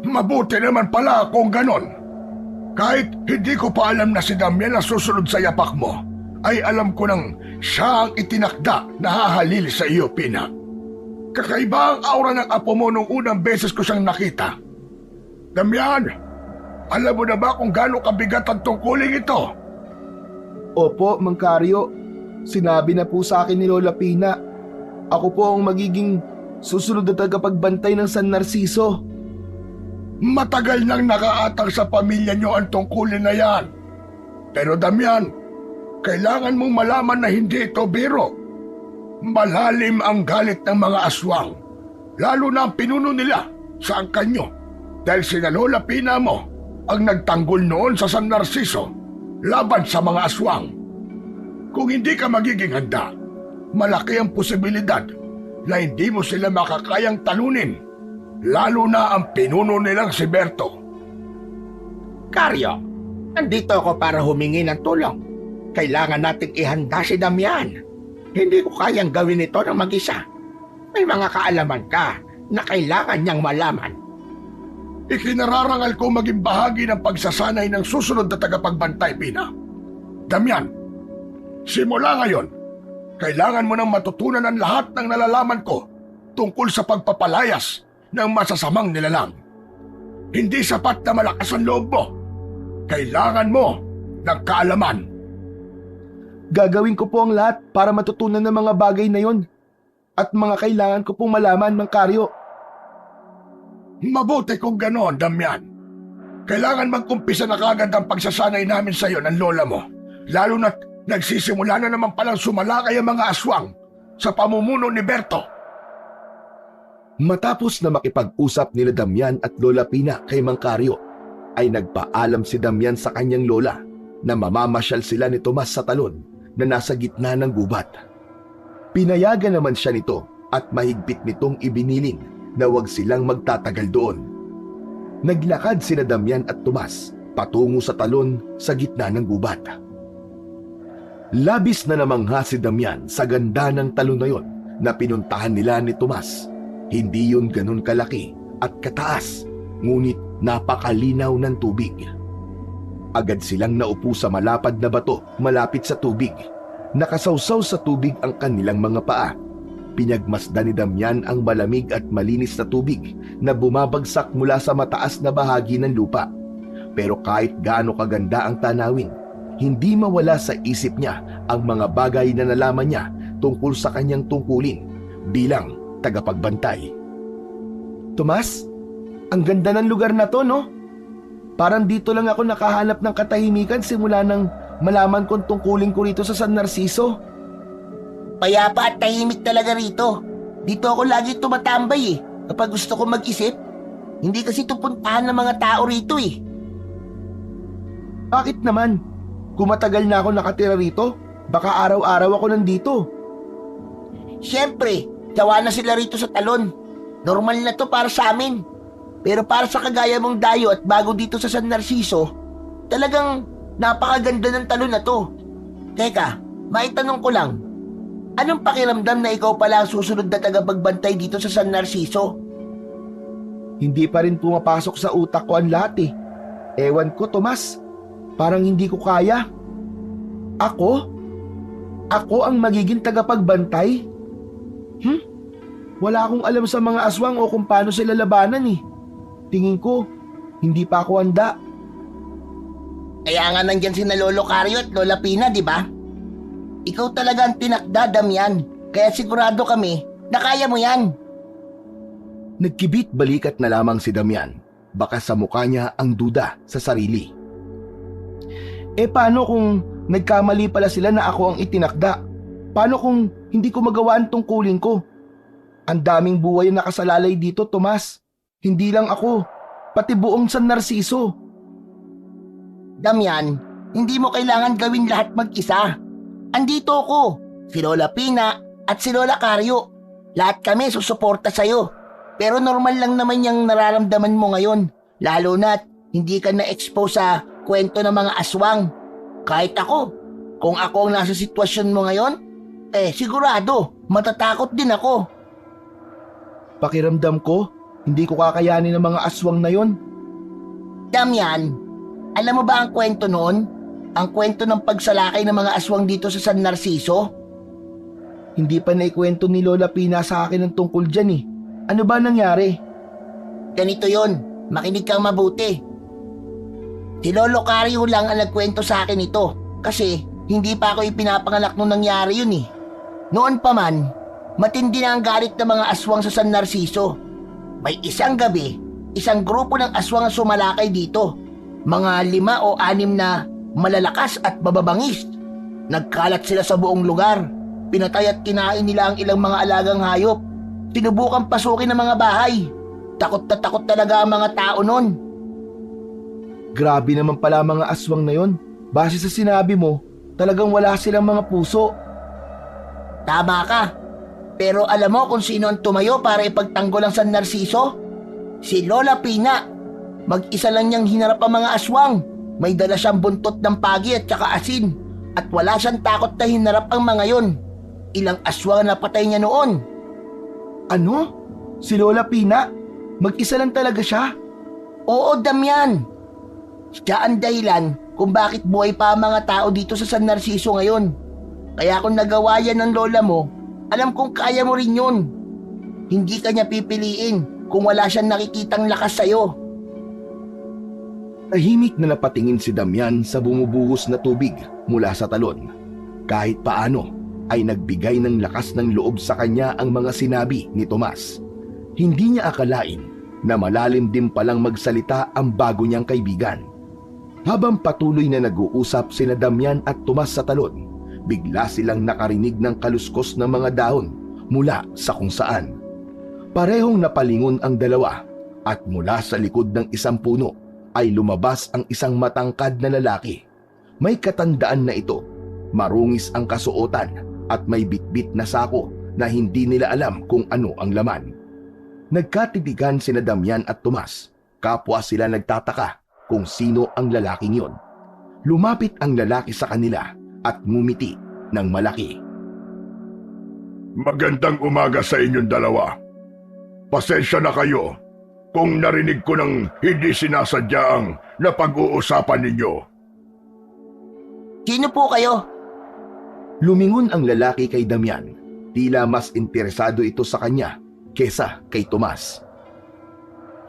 Mabuti naman pala kung ganon. Kahit hindi ko pa alam na si Damian ang susunod sa yapak mo, ay alam ko nang siya ang itinakda na hahalili sa iyo, Pina. Kakaiba ang aura ng apo mo nung unang beses ko siyang nakita. Damian, alam mo na ba kung gaano kabigat ang tungkuling ito? Opo, Mang Carlo. Sinabi na po sa akin ni Lola Pina. Ako po ang magiging susunod na tagapagbantay ng San Narciso. Matagal nang nakaatang sa pamilya niyo ang tungkulin na yan. Pero Damian, kailangan mong malaman na hindi ito biro. Malalim ang galit ng mga aswang, lalo na ang pinuno nila sa angkan nyo, dahil sina Lola Pina mo ang nagtanggol noon sa San Narciso laban sa mga aswang. Kung hindi ka magiging handa, malaki ang posibilidad na hindi mo sila makakayang talunin, lalo na ang pinuno nilang si Berto. Karyo, andito ako para humingi ng tulong. Kailangan nating ihanda si Damian. Hindi ko kayang gawin ito ng mag-isa. May mga kaalaman ka na kailangan niyang malaman. Ikinararangal ko maging bahagi ng pagsasanay ng susunod na tagapagbantay, Pina. Damian, simula ngayon, kailangan mo nang matutunan ang lahat ng nalalaman ko tungkol sa pagpapalayas ng masasamang nilalang. Hindi sapat na malakas ang loob mo. Kailangan mo ng kaalaman. Gagawin ko po ang lahat para matutunan ng mga bagay na yon at mga kailangan ko pong malaman, Mang Karyo. Mabuti kung ganoon, Damian. Kailangan magkumpisa na kagad ang pagsasanay namin sa iyo ng lola mo. Lalo na't nagsisimula na naman palang sumalakay ang mga aswang sa pamumuno ni Berto. Matapos na makipag-usap nila Damian at Lola Pina kay Mang Karyo, ay nagpaalam si Damian sa kanyang lola na mamamasyal sila ni Tomas sa talon na nasa gitna ng gubat. Pinayagan naman siya nito at mahigpit nitong ibiniling na huwag silang magtatagal doon. Naglakad sina Damian at Tomas patungo sa talon sa gitna ng gubat. Labis na namangha si Damian sa ganda ng talon na yon na pinuntahan nila ni Tomas. Hindi yun ganun kalaki at kataas, ngunit napakalinaw ng tubig. Agad silang naupo sa malapad na bato malapit sa tubig. Nakasawsaw sa tubig ang kanilang mga paa. Pinagmasdan ni Damian ang malamig at malinis na tubig na bumabagsak mula sa mataas na bahagi ng lupa. Pero kahit gaano kaganda ang tanawin, hindi mawala sa isip niya ang mga bagay na nalaman niya tungkol sa kanyang tungkulin bilang tagapagbantay. Tomas, ang ganda ng lugar na to, no? Parang dito lang ako nakahanap ng katahimikan simula nang malaman kong tungkulin ko rito sa San Narciso. Payapa at tahimik talaga rito. Dito ako lagi tumatambay kapag gusto ko mag-isip. Hindi kasi tupuntahan ng mga tao rito Bakit naman? Kung matagal na ako nakatira rito, baka araw-araw ako nandito. Siyempre, gawa na sila rito sa talon. Normal na to para sa amin. Pero para sa kagaya mong dayo at bago dito sa San Narciso, talagang napakaganda ng talon na to. Teka, maitanong ko lang, anong pakiramdam na ikaw pala ang susunod na tagapagbantay dito sa San Narciso? Hindi pa rin pumapasok sa utak ko ang lahat Ewan ko, Tomas. Parang hindi ko kaya. Ako? Ako ang magiging tagapagbantay? Wala akong alam sa mga aswang o kung paano sila labanan Tingin ko, hindi pa ako handa. Kaya nga nandyan si na Lolo Karyo at Lola Pina, di ba? Ikaw talaga ang tinakda, Damian. Kaya sigurado kami na kaya mo yan. Nagkibit balikat na lamang si Damian. Baka sa mukha niya ang duda sa sarili. Paano kung nagkamali pala sila na ako ang itinakda? Paano kung hindi ko magawa ang tungkulin ko? Ang daming buhay ang nakasalalay dito, Tomas. Hindi lang ako, pati buong San Narciso. Damian, hindi mo kailangan gawin lahat mag-isa. Andito ako, si Lola Pina at si Lola Karyo. Lahat kami susuporta sa'yo. Pero normal lang naman yung nararamdaman mo ngayon. Lalo na't hindi ka na-expose sa kwento ng mga aswang. Kahit ako, kung ako ang nasa sitwasyon mo ngayon, sigurado, matatakot din ako. Pakiramdam ko, hindi ko kakayanin ng mga aswang na yon. Damian, alam mo ba ang kwento noon? Ang kwento ng pagsalakay ng mga aswang dito sa San Narciso? Hindi pa naikwento ni Lola Pina sa akin ng tungkol dyan Ano ba nangyari? Ganito yon, makinig kang mabuti. Si Lolo Karyo lang ang nagkwento sa akin ito kasi hindi pa ako ipinapanganak nung nangyari yun Noon pa man, matindi na ang galit ng mga aswang sa San Narciso. May isang gabi, isang grupo ng aswang ang sumalakay dito. Mga 5 o 6 na malalakas at bababangis. Nagkalat sila sa buong lugar. Pinatay at kinain nila ang ilang mga alagang hayop. Tinubukang pasukin ng mga bahay. Takot na takot talaga ang mga tao nun. Grabe naman pala mga aswang na yon. Base sa sinabi mo, talagang wala silang mga puso. Tama ka. Pero alam mo kung sino ang tumayo para ipagtanggol ang San Narciso? Si Lola Pina. Mag-isa lang niyang hinarap ang mga aswang. May dala siyang buntot ng pagi at saka asin. At wala siyang takot na hinarap ang mga yon. Ilang aswang na patay niya noon. Ano? Si Lola Pina? Mag-isa lang talaga siya? Oo, Damian. Siya ang dahilan kung bakit buhay pa ang mga tao dito sa San Narciso ngayon. Kaya kung nagawa yan ng lola mo, alam kong kaya mo rin yun. Hindi ka niya pipiliin kung wala siyang nakikitang lakas sa'yo. Tahimik na napatingin si Damian sa bumubuhos na tubig mula sa talon. Kahit paano ay nagbigay ng lakas ng loob sa kanya ang mga sinabi ni Tomas. Hindi niya akalain na malalim din palang magsalita ang bago niyang kaibigan. Habang patuloy na nag-uusap sina Damian at Tomas sa talon, bigla silang nakarinig ng kaluskos ng mga dahon mula sa kung saan. Parehong napalingon ang dalawa at mula sa likod ng isang puno ay lumabas ang isang matangkad na lalaki. May katandaan na ito, marungis ang kasuotan at may bitbit na sako na hindi nila alam kung ano ang laman. Nagkatitigan sina Damian at Tomas, kapwa sila nagtataka kung sino ang lalaking yon. Lumapit ang lalaki sa kanila at ngumiti ng malaki. Magandang umaga sa inyong dalawa. Pasensya na kayo kung narinig ko ng hindi sinasadya ang napag-uusapan ninyo. Sino po kayo? Lumingon ang lalaki kay Damian. Tila mas interesado ito sa kanya kesa kay Tomas.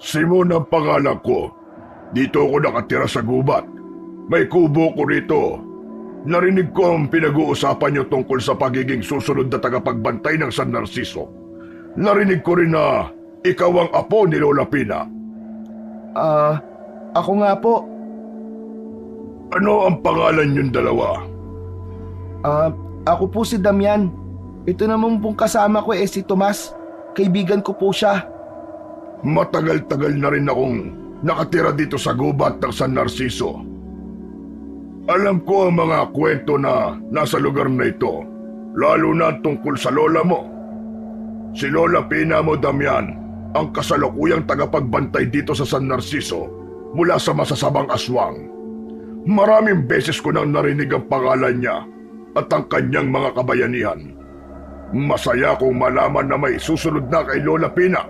Simon ang pangalan ko. Dito ako nakatira sa gubat. May kubo ko rito. Narinig ko ang pinag-uusapan niyo tungkol sa pagiging susunod na tagapagbantay ng San Narciso. Narinig ko rin na ikaw ang apo ni Lola Pina. Ako nga po. Ano ang pangalan niyong dalawa? Ako po si Damian. Ito naman pong kasama ko si Tomas. Kaibigan ko po siya. Matagal-tagal na rin akong nakatira dito sa gubat ng San Narciso. Alam ko ang mga kwento na nasa lugar na ito, lalo na tungkol sa lola mo. Si Lola Pina mo, Damian, ang kasalukuyang tagapagbantay dito sa San Narciso mula sa masasabang aswang. Maraming beses ko nang narinig ang pangalan niya at ang kanyang mga kabayanihan. Masaya kong malaman na may susunod na kay Lola Pina.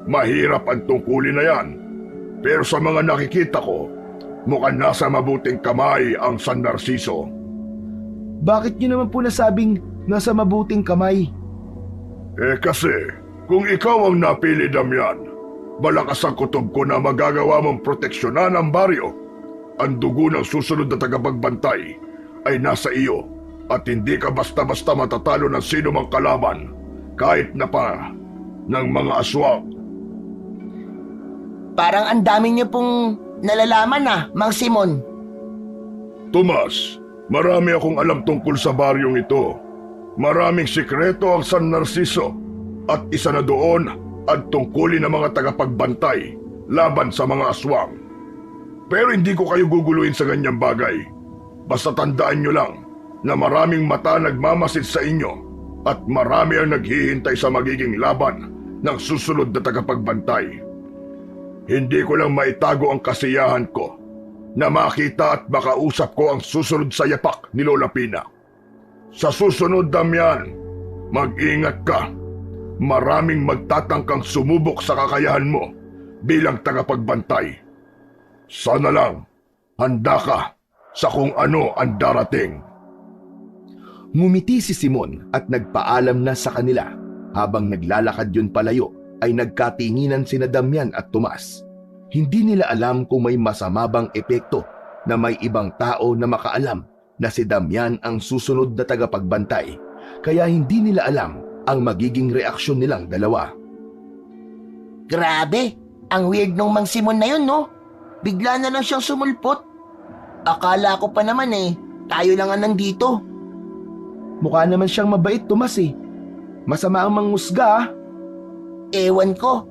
Mahirap ang tungkulin na yan, pero sa mga nakikita ko, mukhang nasa mabuting kamay ang San Narciso. Bakit niyo naman po nasabing nasa mabuting kamay? Kasi, kung ikaw ang napili, Damian, malakas ang kutob ko na magagawa mong proteksyonan ang baryo. Ang dugo ng susunod na tagapagbantay ay nasa iyo at hindi ka basta-basta matatalo ng sino mang kalaban, kahit na pa ng mga aswang. Parang ang dami niyo pong nalalaman Mang Simon. Tomas, marami akong alam tungkol sa baryong ito. Maraming sikreto ang San Narciso at isa na doon ang tungkulin ng mga tagapagbantay laban sa mga aswang. Pero hindi ko kayo guguluhin sa ganyang bagay. Basta tandaan nyo lang na maraming mata nagmamasid sa inyo at marami ang naghihintay sa magiging laban ng susunod na tagapagbantay. Hindi ko lang maitago ang kasiyahan ko na makita at makausap ko ang susunod sa yapak ni Lola Pina. Sa susunod, Damian, mag-ingat ka. Maraming magtatangkang sumubok sa kakayahan mo bilang tagapagbantay. Sana lang, handa ka sa kung ano ang darating. Ngumiti si Simon at nagpaalam na sa kanila. Habang naglalakad yun palayo, ay nagkatinginan sina Damian at Tomas. Hindi nila alam kung may masama bang epekto na may ibang tao na makaalam na si Damian ang susunod na tagapagbantay, kaya hindi nila alam ang magiging reaksyon nilang dalawa. Grabe, ang weird nung Mang Simon na yun, no? Bigla na lang siyang sumulpot. Akala ko pa naman tayo lang ang nandito. Mukha naman siyang mabait, Tomas Masama ang manghusga Ewan ko.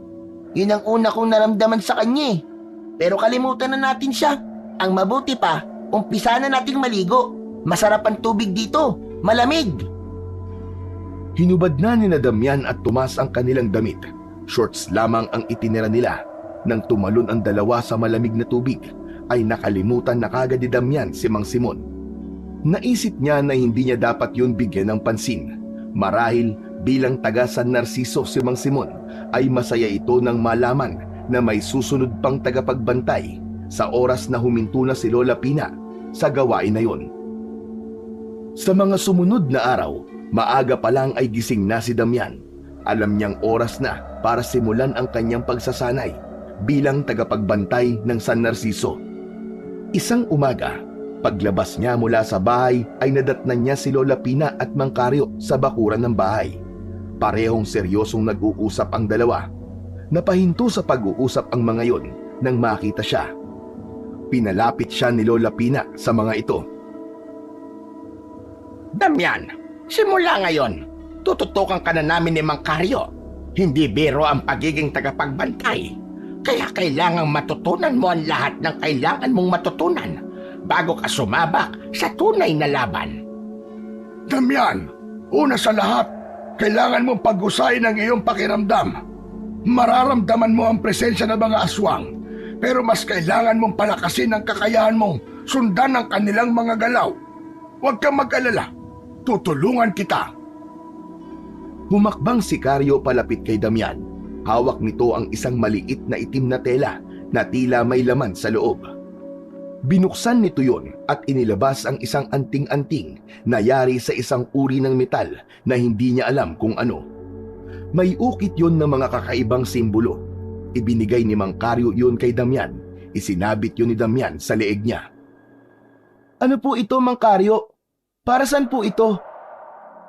Yun ang una kong naramdaman sa kanya Pero kalimutan na natin siya. Ang mabuti pa, umpisa na nating maligo. Masarap ang tubig dito. Malamig. Hinubad na ni Damian at Tomas ang kanilang damit. Shorts lamang ang itinira nila. Nang tumalon ang dalawa sa malamig na tubig, ay nakalimutan na kagad ni Damian si Mang Simon. Naisip niya na hindi niya dapat yun bigyan ng pansin. Marahil bilang taga San Narciso si Mang Simon, ay masaya ito nang malaman na may susunod pang tagapagbantay sa oras na huminto na si Lola Pina sa gawain na yun. Sa mga sumunod na araw, maaga pa lang ay gising na si Damian. Alam niyang oras na para simulan ang kanyang pagsasanay bilang tagapagbantay ng San Narciso. Isang umaga, paglabas niya mula sa bahay ay nadatnan niya si Lola Pina at Mang Karyo sa bakuran ng bahay. Parehong seryosong nag-uusap ang dalawa. Napahinto sa pag-uusap ang mga yon nang makita siya. Pinalapit siya ni Lola Pina sa mga ito. Damian, simula ngayon, tututukan ka na namin ni Mang Karyo. Hindi biro ang pagiging tagapagbantay. Kaya kailangang matutunan mo ang lahat ng kailangan mong matutunan bago ka sumabak sa tunay na laban. Damian, una sa lahat, kailangan mong pag-usayin ang iyong pakiramdam. Mararamdaman mo ang presensya ng mga aswang, pero mas kailangan mong palakasin ang kakayahan mong sundan ang kanilang mga galaw. Huwag kang mag-alala, tutulungan kita. Humakbang si Karyo palapit kay Damian. Hawak nito ang isang maliit na itim na tela na tila may laman sa loob. Binuksan nito yon at inilabas ang isang anting-anting na yari sa isang uri ng metal na hindi niya alam kung ano. May ukit yon ng mga kakaibang simbolo. Ibinigay ni Mang Karyo yun kay Damian. Isinabit yun ni Damian sa leeg niya. Ano po ito, Mang Karyo? Para saan po ito?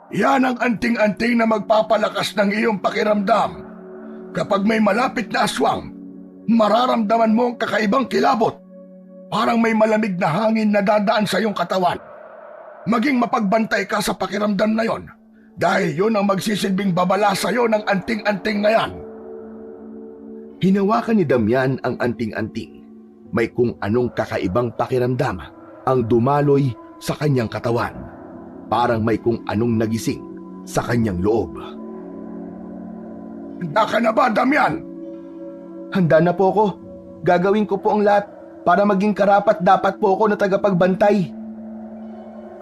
Yan ang anting-anting na magpapalakas ng iyong pakiramdam. Kapag may malapit na aswang, mararamdaman mo ang kakaibang kilabot. Parang may malamig na hangin na dadaan sa iyong katawan. Maging mapagbantay ka sa pakiramdam na yon, dahil yun ang magsisilbing babala sa iyo ng anting-anting na yan. Hinawakan ni Damian ang anting-anting. May kung anong kakaibang pakiramdam ang dumaloy sa kanyang katawan. Parang may kung anong nagising sa kanyang loob. Handa ka na ba, Damian? Handa na po ako. Gagawin ko po ang lahat para maging karapat-dapat po ako na tagapagbantay.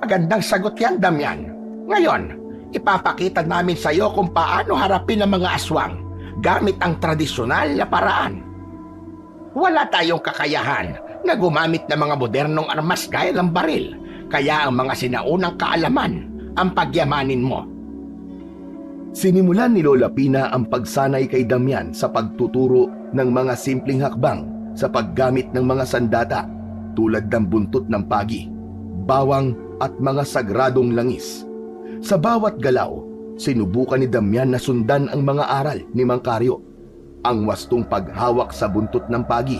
Magandang sagot yan, Damian. Ngayon, ipapakita namin sa iyo kung paano harapin ang mga aswang gamit ang tradisyonal na paraan. Wala tayong kakayahan na gumamit ng mga modernong armas gaya ng baril, kaya ang mga sinaunang kaalaman ang pagyamanin mo. Sinimulan ni Lola Pina ang pagsanay kay Damian sa pagtuturo ng mga simpleng hakbang sa paggamit ng mga sandata tulad ng buntot ng pagi, bawang at mga sagradong langis. Sa bawat galaw, sinubukan ni Damian na sundan ang mga aral ni Mang Karyo. Ang wastong paghawak sa buntot ng pagi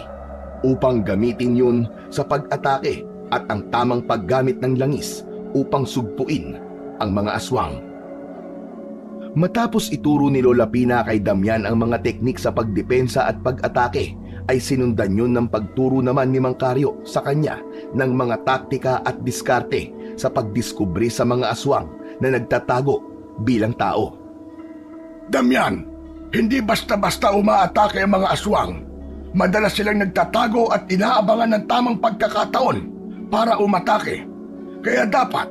upang gamitin yun sa pag-atake at ang tamang paggamit ng langis upang sugpuin ang mga aswang. Matapos ituro ni Lola Pina kay Damian ang mga teknik sa pagdepensa at pag-atake, ay sinundan yun ng pagturo naman ni Mang Karyo sa kanya ng mga taktika at diskarte sa pagdiskubre sa mga aswang na nagtatago bilang tao. Damian, hindi basta-basta umaatake ang mga aswang. Madalas silang nagtatago at inaabangan ng tamang pagkakataon para umatake. Kaya dapat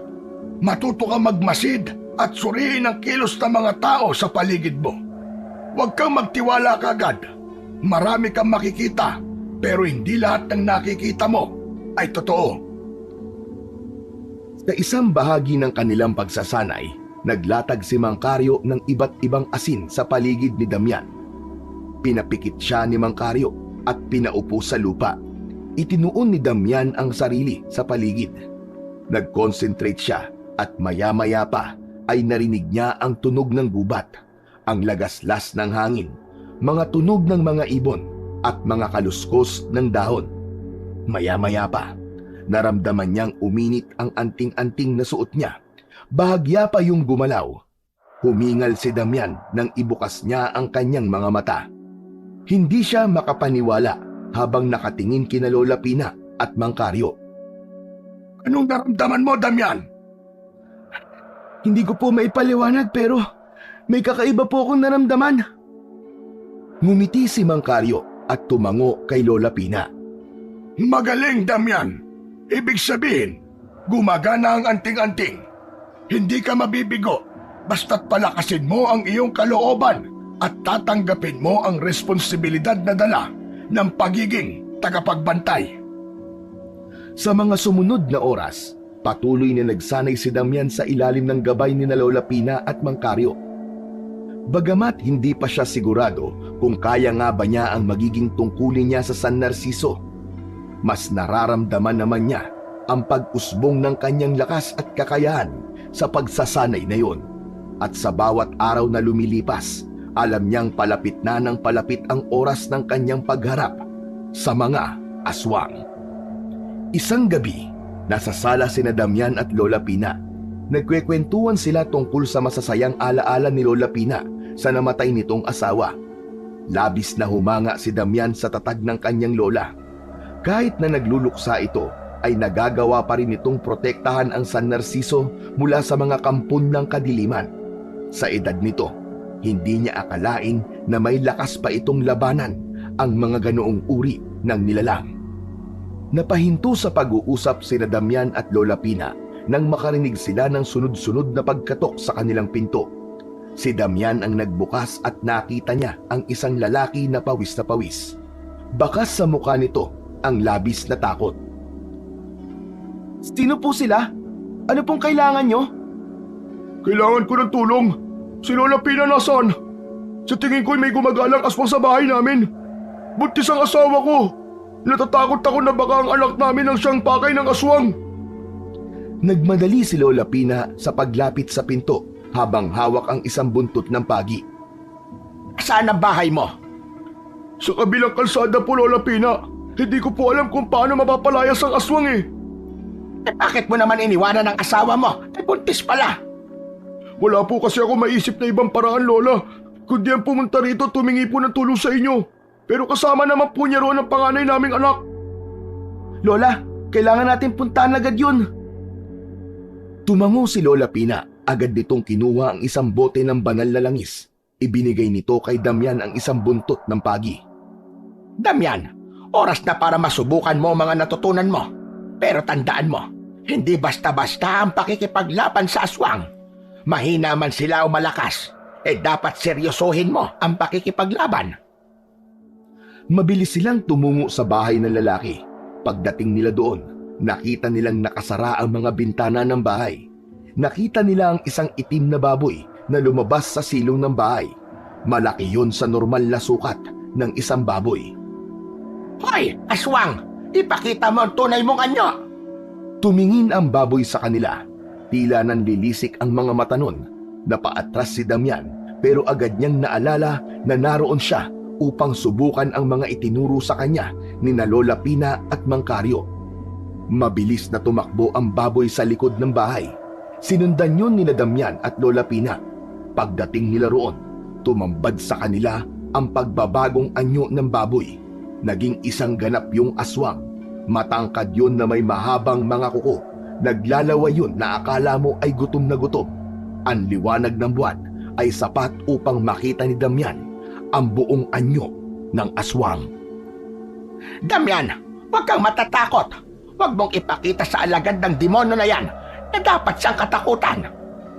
matuto kang magmasid at suriin ang kilos ng mga tao sa paligid mo. Huwag kang magtiwala kagad. Marami kang makikita, pero hindi lahat ng nakikita mo ay totoo. Sa isang bahagi ng kanilang pagsasanay, naglatag si Mang Karyo ng iba't ibang asin sa paligid ni Damian. Pinapikit siya ni Mang Karyo at pinaupo sa lupa. Itinuon ni Damian ang sarili sa paligid. Nag-concentrate siya at maya-maya pa ay narinig niya ang tunog ng gubat, ang lagaslas ng hangin, mga tunog ng mga ibon at mga kaluskos ng dahon. Maya-maya pa, naramdaman niyang uminit ang anting-anting na suot niya. Bahagya pa yung gumalaw. Humingal si Damian nang ibukas niya ang kanyang mga mata. Hindi siya makapaniwala habang nakatingin kina Lola Pina at Mang Karyo. Anong naramdaman mo, Damian? Hindi ko po maipaliwanag pero may kakaiba po akong naramdaman. Ngumiti si Mang Karyo at tumango kay Lola Pina. Magaling, Damian. Ibig sabihin, gumagana ang anting-anting. Hindi ka mabibigo basta't palakasin mo ang iyong kalooban at tatanggapin mo ang responsibilidad na dala ng pagiging tagapagbantay. Sa mga sumunod na oras, patuloy na nagsanay si Damian sa ilalim ng gabay ni Lola Pina at Mang Karyo. Bagamat hindi pa siya sigurado kung kaya nga ba niya ang magiging tungkulin niya sa San Narciso, mas nararamdaman naman niya ang pag-usbong ng kanyang lakas at kakayahan sa pagsasanay na yon. At sa bawat araw na lumilipas, alam niyang palapit na ng palapit ang oras ng kanyang pagharap sa mga aswang. Isang gabi, nasa sala sina Damian at Lola Pina. Nagkwekwentuhan sila tungkol sa masasayang alaala ni Lola Pina sa namatay nitong asawa. Labis na humanga si Damian sa tatag ng kanyang lola. Kahit na nagluluksa ito, ay nagagawa pa rin itong protektahan ang San Narciso mula sa mga kampon ng kadiliman. Sa edad nito, hindi niya akalain na may lakas pa itong labanan ang mga ganoong uri ng nilalang. Napahinto sa pag-uusap sina Damian at Lola Pina nang makarinig sila ng sunod-sunod na pagkatok sa kanilang pinto. Si Damian ang nagbukas at nakita niya ang isang lalaki na pawis. Bakas sa mukha nito ang labis na takot. Sino po sila? Ano pong kailangan nyo? Kailangan ko ng tulong. Si Lola Pina nasaan? Sa tingin ko'y may gumagalang aswang sa bahay namin. Buntis ang asawa ko. Natatakot ako na baka ang anak namin ang siyang pakay ng aswang. Nagmadali si Lola Pina sa paglapit sa pinto habang hawak ang isang buntot ng pagi. Saan ang bahay mo? Sa kabilang kalsada po, Lola Pina. Hindi ko po alam kung paano mapapalayas ang aswang eh. Bakit mo naman iniwanan ang asawa mo? Buntis pala. Wala po kasi ako maisip na ibang paraan, Lola. Kundi ang pumunta rito tumingi po ng tulong sa inyo. Pero kasama naman po niya roon ang panganay naming anak. Lola, kailangan natin puntahan agad yun. Tumango si Lola Pina. Agad nitong kinuha ang isang bote ng banal na langis. Ibinigay nito kay Damian ang isang buntot ng pagi. Damian, oras na para masubukan mo ang mga natutunan mo. Pero tandaan mo, hindi basta-basta ang pakikipaglaban sa aswang. Mahina man sila o malakas, dapat seryosohin mo ang pakikipaglaban. Mabilis silang tumungo sa bahay ng lalaki. Pagdating nila doon, nakita nilang nakasara ang mga bintana ng bahay. Nakita nila ang isang itim na baboy na lumabas sa silong ng bahay. Malaki yon sa normal na sukat ng isang baboy. Hoy, aswang! Ipakita mo ang tunay mong anyo! Tumingin ang baboy sa kanila. Tila nanlilisik ang mga mata nun. Napaatras si Damian pero agad niyang naalala na naroon siya upang subukan ang mga itinuro sa kanya ni Lola Pina at Mang Karyo. Mabilis na tumakbo ang baboy sa likod ng bahay. Sinundan yun ni Damian at Lola Pina. Pagdating nila roon, tumambad sa kanila ang pagbabagong anyo ng baboy. Naging isang ganap yung aswang. Matangkad yun na may mahabang mga kuko. Naglalaway yun na akala mo ay gutom na gutom. Ang liwanag ng buwan ay sapat upang makita ni Damian ang buong anyo ng aswang. Damian, huwag kang matatakot. Huwag mong ipakita sa alagad ng demonyo na yan na dapat siyang katakutan.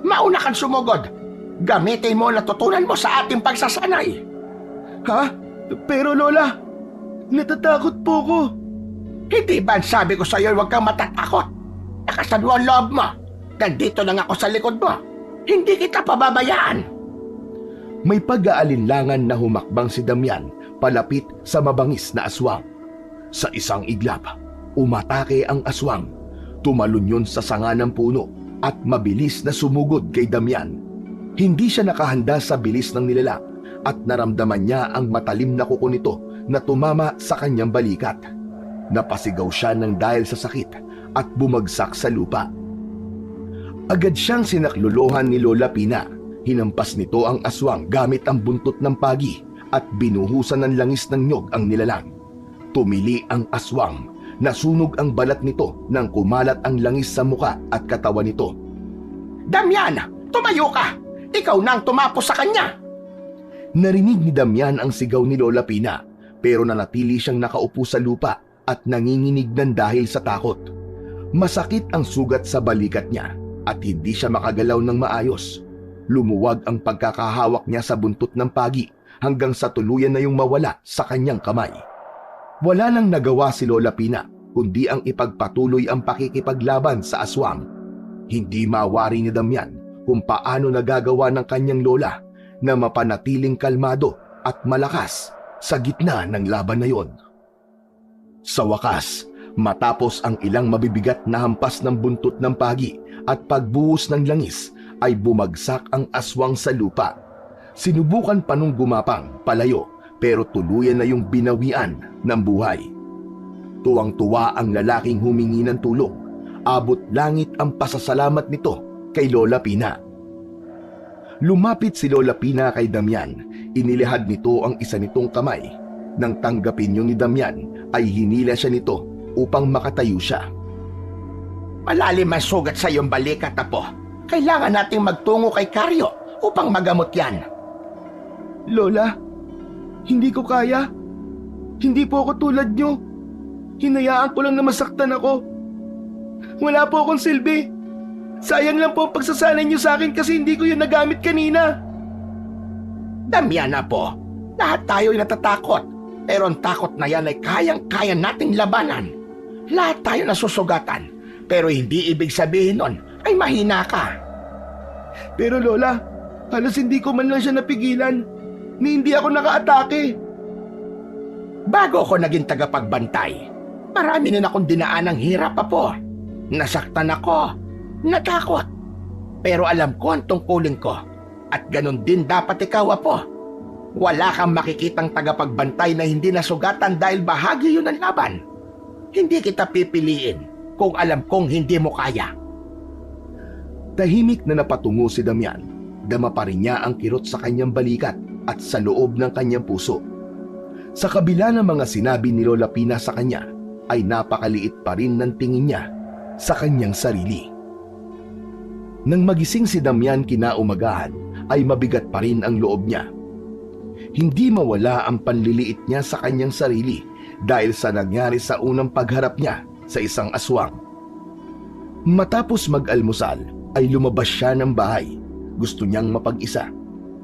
Mauna kang sumugod. Gamitin mo ang natutunan mo sa ating pagsasanay. Ha? Pero Lola, natatakot po ko. Hindi ba sabi ko sa iyo huwag kang matatakot? Nakasan mo ang loob mo. Nandito lang ako sa likod mo. Hindi kita pababayaan. May pag-aalinlangan na humakbang si Damian palapit sa mabangis na aswang. Sa isang iglap, umatake ang aswang. Tumalon yun sa sanga ng puno at mabilis na sumugod kay Damian. Hindi siya nakahanda sa bilis ng nilalang at naramdaman niya ang matalim na kuko nito na tumama sa kanyang balikat. Napasigaw siya ng dahil sa sakit at bumagsak sa lupa. Agad siyang sinakluluhan ni Lola Pina. Hinampas nito ang aswang gamit ang buntot ng pagi at binuhusan ng langis ng nyog ang nilalang. Tumili ang aswang. Nasunog ang balat nito nang kumalat ang langis sa muka at katawan nito. Damian, tumayo ka! ikaw na ang tumapos sa kanya. Narinig ni Damian ang sigaw ni Lola Pina, pero nanatili siyang nakaupo sa lupa at nanginginig ng dahil sa takot. Masakit ang sugat sa balikat niya at hindi siya makagalaw ng maayos. Lumuwag ang pagkakahawak niya sa buntot ng pagi hanggang sa tuluyan na yung mawala sa kanyang kamay. Wala nang nagawa si Lola Pina kundi ang ipagpatuloy ang pakikipaglaban sa aswang. Hindi mawari ni Damian kung paano nagagawa ng kanyang lola na mapanatiling kalmado at malakas sa gitna ng laban na yon. Sa wakas, matapos ang ilang mabibigat na hampas ng buntot ng pagi at pagbuhos ng langis, ay bumagsak ang aswang sa lupa. Sinubukan pa nung gumapang palayo pero tuluyan na yung binawian ng buhay. Tuwang-tuwa ang lalaking humingi ng tulong. Abot langit ang pasasalamat nito kay Lola Pina. Lumapit si Lola Pina kay Damian. Inilihad nito ang isa nitong kamay. Nang tanggapin yun ni Damian, ay hinila siya nito upang makatayo siya. Malalim ang sugat sa iyong balikat, Apo. Kailangan nating magtungo kay Karyo upang magamot yan. Lola, hindi ko kaya. Hindi po ako tulad nyo. Hinayaan ko lang na masaktan ako. Wala po akong silbi. Sayang lang po ang pagsasanay nyo sa akin kasi hindi ko yun nagamit kanina. Damian, Apo. Lahat tayo'y natatakot. Pero ang takot na yan ay kayang-kaya nating labanan. Lahat tayo nasusugatan. Pero hindi ibig sabihin nun ay mahina ka. Pero Lola, halos hindi ko man lang siya napigilan. Ni hindi ako nakaatake. Bago ako naging tagapagbantay, marami na akong dinaan ng hirap, Apo. Nasaktan ako, natakot. Pero alam ko ang tungkulin ko. At ganun din dapat ikaw, Apo. Wala kang makikitang tagapagbantay na hindi nasugatan dahil bahagi yun ng laban. Hindi kita pipiliin kung alam kong hindi mo kaya. Tahimik na napatungo si Damian. Dama pa rin niya ang kirot sa kanyang balikat at sa loob ng kanyang puso. Sa kabila ng mga sinabi ni Lola Pina sa kanya, ay napakaliit pa rin ng tingin niya sa kanyang sarili. Nang magising si Damian kinaumagahan, ay mabigat pa rin ang loob niya. Hindi mawala ang panliliit niya sa kanyang sarili dahil sa nangyari sa unang pagharap niya sa isang aswang. Matapos mag-almusal, ay lumabas siya ng bahay. Gusto niyang mapag-isa,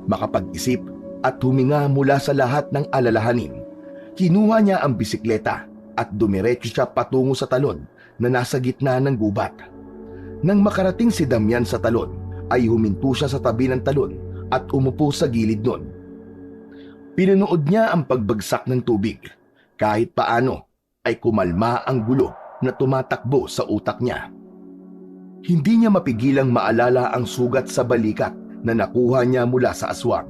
makapag-isip at huminga mula sa lahat ng alalahanin. Kinuha niya ang bisikleta at dumiretso siya patungo sa talon na nasa gitna ng gubat. Nang makarating si Damian sa talon, ay huminto siya sa tabi ng talon at umupo sa gilid nun. Pinanood niya ang pagbagsak ng tubig. Kahit paano ay kumalma ang gulo na tumatakbo sa utak niya. Hindi niya mapigilang maalala ang sugat sa balikat na nakuha niya mula sa aswang.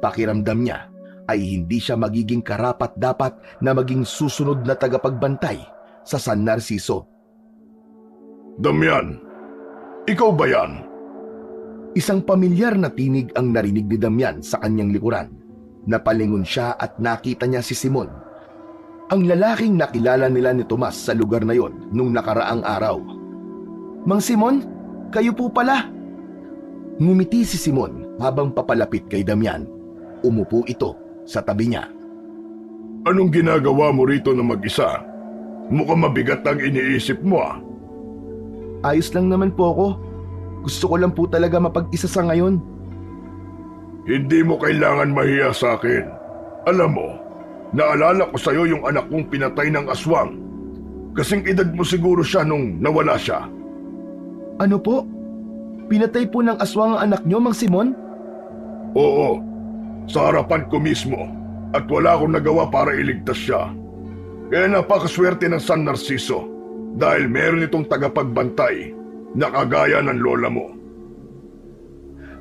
Pakiramdam niya ay hindi siya magiging karapat-dapat na maging susunod na tagapagbantay sa San Narciso. Damian, ikaw ba yan? Isang pamilyar na tinig ang narinig ni Damian sa kanyang likuran. Napalingon siya at nakita niya si Simon, ang lalaking nakilala nila ni Tomas sa lugar na yon nung nakaraang araw. Mang Simon, kayo po pala. Ngumiti si Simon habang papalapit kay Damian. Umupo ito sa tabi niya. Anong ginagawa mo rito na mag-isa? Mukhang mabigat ang iniisip mo ah. Ayos lang naman po ako. Gusto ko lang po talaga mapag-isa sa ngayon. Hindi mo kailangan mahiya sa akin. Alam mo, naalala ko sa'yo yung anak kong pinatay ng aswang. Kasing edad mo siguro siya nung nawala siya. Ano po? Pinatay po ng aswang ang anak niyo, Mang Simon? Oo, sa harapan ko mismo. At wala akong nagawa para iligtas siya. Kaya napakaswerte ng San Narciso dahil meron itong tagapagbantay na kagaya ng lola mo.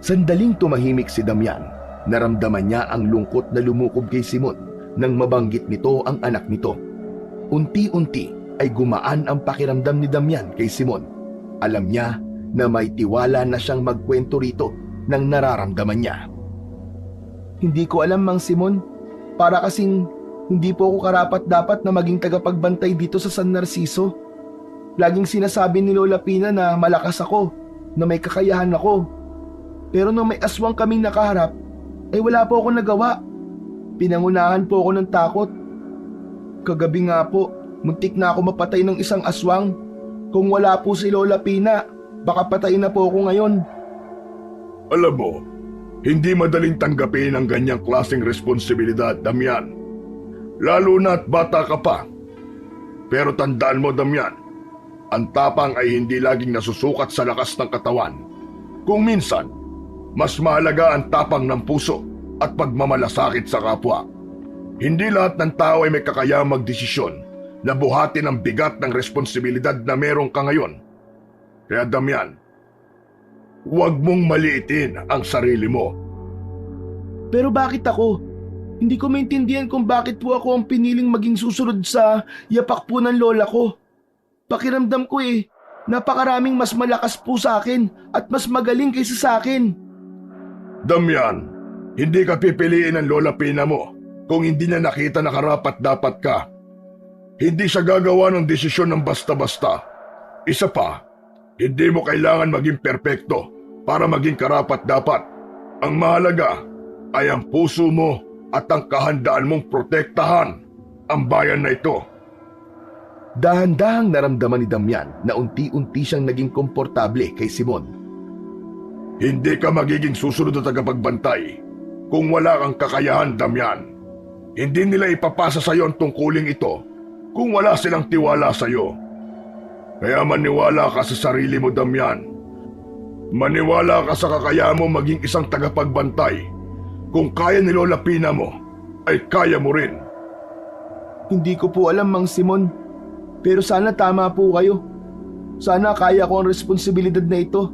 Sandaling tumahimik si Damian. Naramdaman niya ang lungkot na lumukob kay Simon nang mabanggit nito ang anak nito. Unti-unti ay gumaan ang pakiramdam ni Damian kay Simon. Alam niya na may tiwala na siyang magkwento rito ng nararamdaman niya. Hindi ko alam, Mang Simon. Para kasing hindi po ako karapat-dapat na maging tagapagbantay dito sa San Narciso. Laging sinasabi ni Lola Pina na malakas ako, na may kakayahan ako. Pero nung may aswang kaming nakaharap, ay wala po akong nagawa. Pinangunahan po ako ng takot. Kagabi nga po, muntik na ako mapatay ng isang aswang. Kung wala po si Lola Pina, baka patayin na po ako ngayon. Alam mo, hindi madaling tanggapin ang ganyang klaseng responsibilidad, Damian. Lalo na't bata ka pa. Pero tandaan mo, Damian, ang tapang ay hindi laging nasusukat sa lakas ng katawan. Kung minsan, mas mahalaga ang tapang ng puso at pagmamalasakit sa kapwa. Hindi lahat ng tao ay may kakayahang magdesisyon na buhatin ang bigat ng responsibilidad na meron ka ngayon. Kaya Damian, huwag mong maliitin ang sarili mo. Pero bakit ako? Hindi ko maintindihan kung bakit po ako ang piniling maging susunod sa yapak po ng lola ko. Pakiramdam ko napakaraming mas malakas po sa akin at mas magaling kaysa sa akin. Damian, hindi ka pipiliin ng Lola Pina mo kung hindi niya nakita na karapat-dapat ka. Hindi siya gagawa ng desisyon ng basta-basta. Isa pa, hindi mo kailangan maging perpekto para maging karapat-dapat. Ang mahalaga ay ang puso mo at ang kahandaan mong protektahan ang bayan na ito. Dahan-dahang naramdaman ni Damian na unti-unti siyang naging komportable kay Simon. Hindi ka magiging susunod na tagapagbantay kung wala kang kakayahan, Damian. Hindi nila ipapasa sa iyo ang tungkuling ito kung wala silang tiwala sa iyo. Kaya maniwala ka sa sarili mo, Damian. Maniwala ka sa kakayahan mo maging isang tagapagbantay. Kung kaya ni Lola Pina mo, ay kaya mo rin. Hindi ko po alam, Mang Simon. Pero sana tama po kayo. Sana kaya ko ang responsibilidad na ito.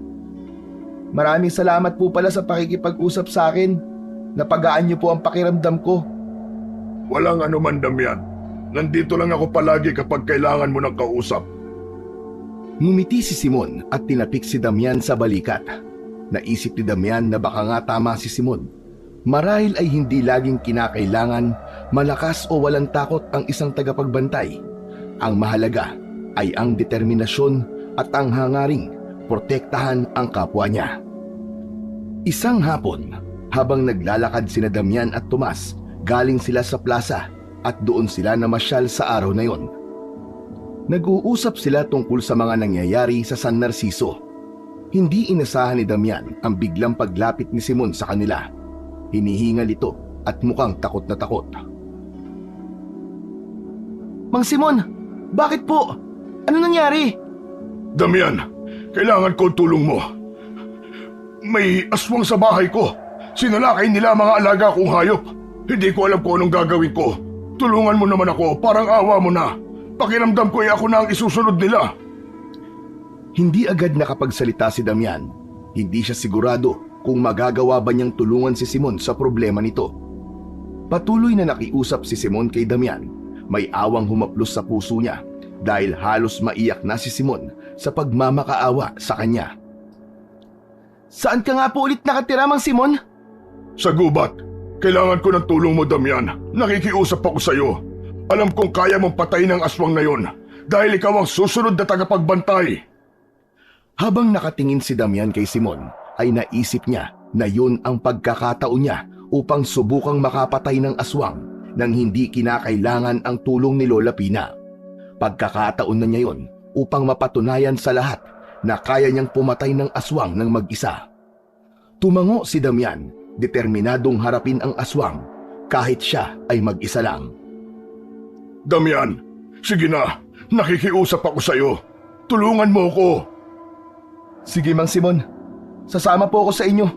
Maraming salamat po pala sa pakikipag-usap sa akin. Napagaan niyo po ang pakiramdam ko. Walang anuman, Damian. Nandito lang ako palagi kapag kailangan mo ng kausap. Ngumiti si Simon at tinapik si Damian sa balikat. Naisip ni Damian na baka nga tama si Simon. Marahil ay hindi laging kinakailangan malakas o walang takot ang isang tagapagbantay. Ang mahalaga ay ang determinasyon at ang hangaring protektahan ang kapwa niya. Isang hapon, habang naglalakad sina Damian at Tomas, galing sila sa plaza at doon sila namasyal sa araw na yon. Nag-uusap sila tungkol sa mga nangyayari sa San Narciso. Hindi inasahan ni Damian ang biglang paglapit ni Simon sa kanila. Hinihingal ito at mukhang takot na takot. Mang Simon, bakit po? Ano nangyari? Damian, kailangan ko ang tulong mo. May aswang sa bahay ko. Sinalakay nila ang mga alaga kong hayop. Hindi ko alam kung anong gagawin ko. Tulungan mo naman ako, parang awa mo na. Pakiramdam ko ako na ang isusunod nila. Hindi agad nakapagsalita si Damian. Hindi siya sigurado kung magagawa ba niyang tulungan si Simon sa problema nito. Patuloy na nakiusap si Simon kay Damian. May awang humaplos sa puso niya dahil halos maiyak na si Simon sa pagmamakaawa sa kanya. Saan ka nga po ulit nakatira, Mang Simon? Sa gubat. Kailangan ko ng tulong mo, Damian. Nakikiusap ako sa iyo. Alam kong kaya mong patayin ang aswang na yon dahil ikaw ang susunod na tagapagbantay. Habang nakatingin si Damian kay Simon, ay naisip niya na yun ang pagkakataon niya upang subukang makapatay ng aswang nang hindi kinakailangan ang tulong ni Lola Pina. Pagkakataon na niya yun upang mapatunayan sa lahat na kaya niyang pumatay ng aswang ng mag-isa. Tumango si Damian, determinadong harapin ang aswang kahit siya ay mag-isa lang. Damian, sige na. Nakikiusap ako sa iyo. Tulungan mo ko. Sige, Mang Simon. Sasama po ako sa inyo.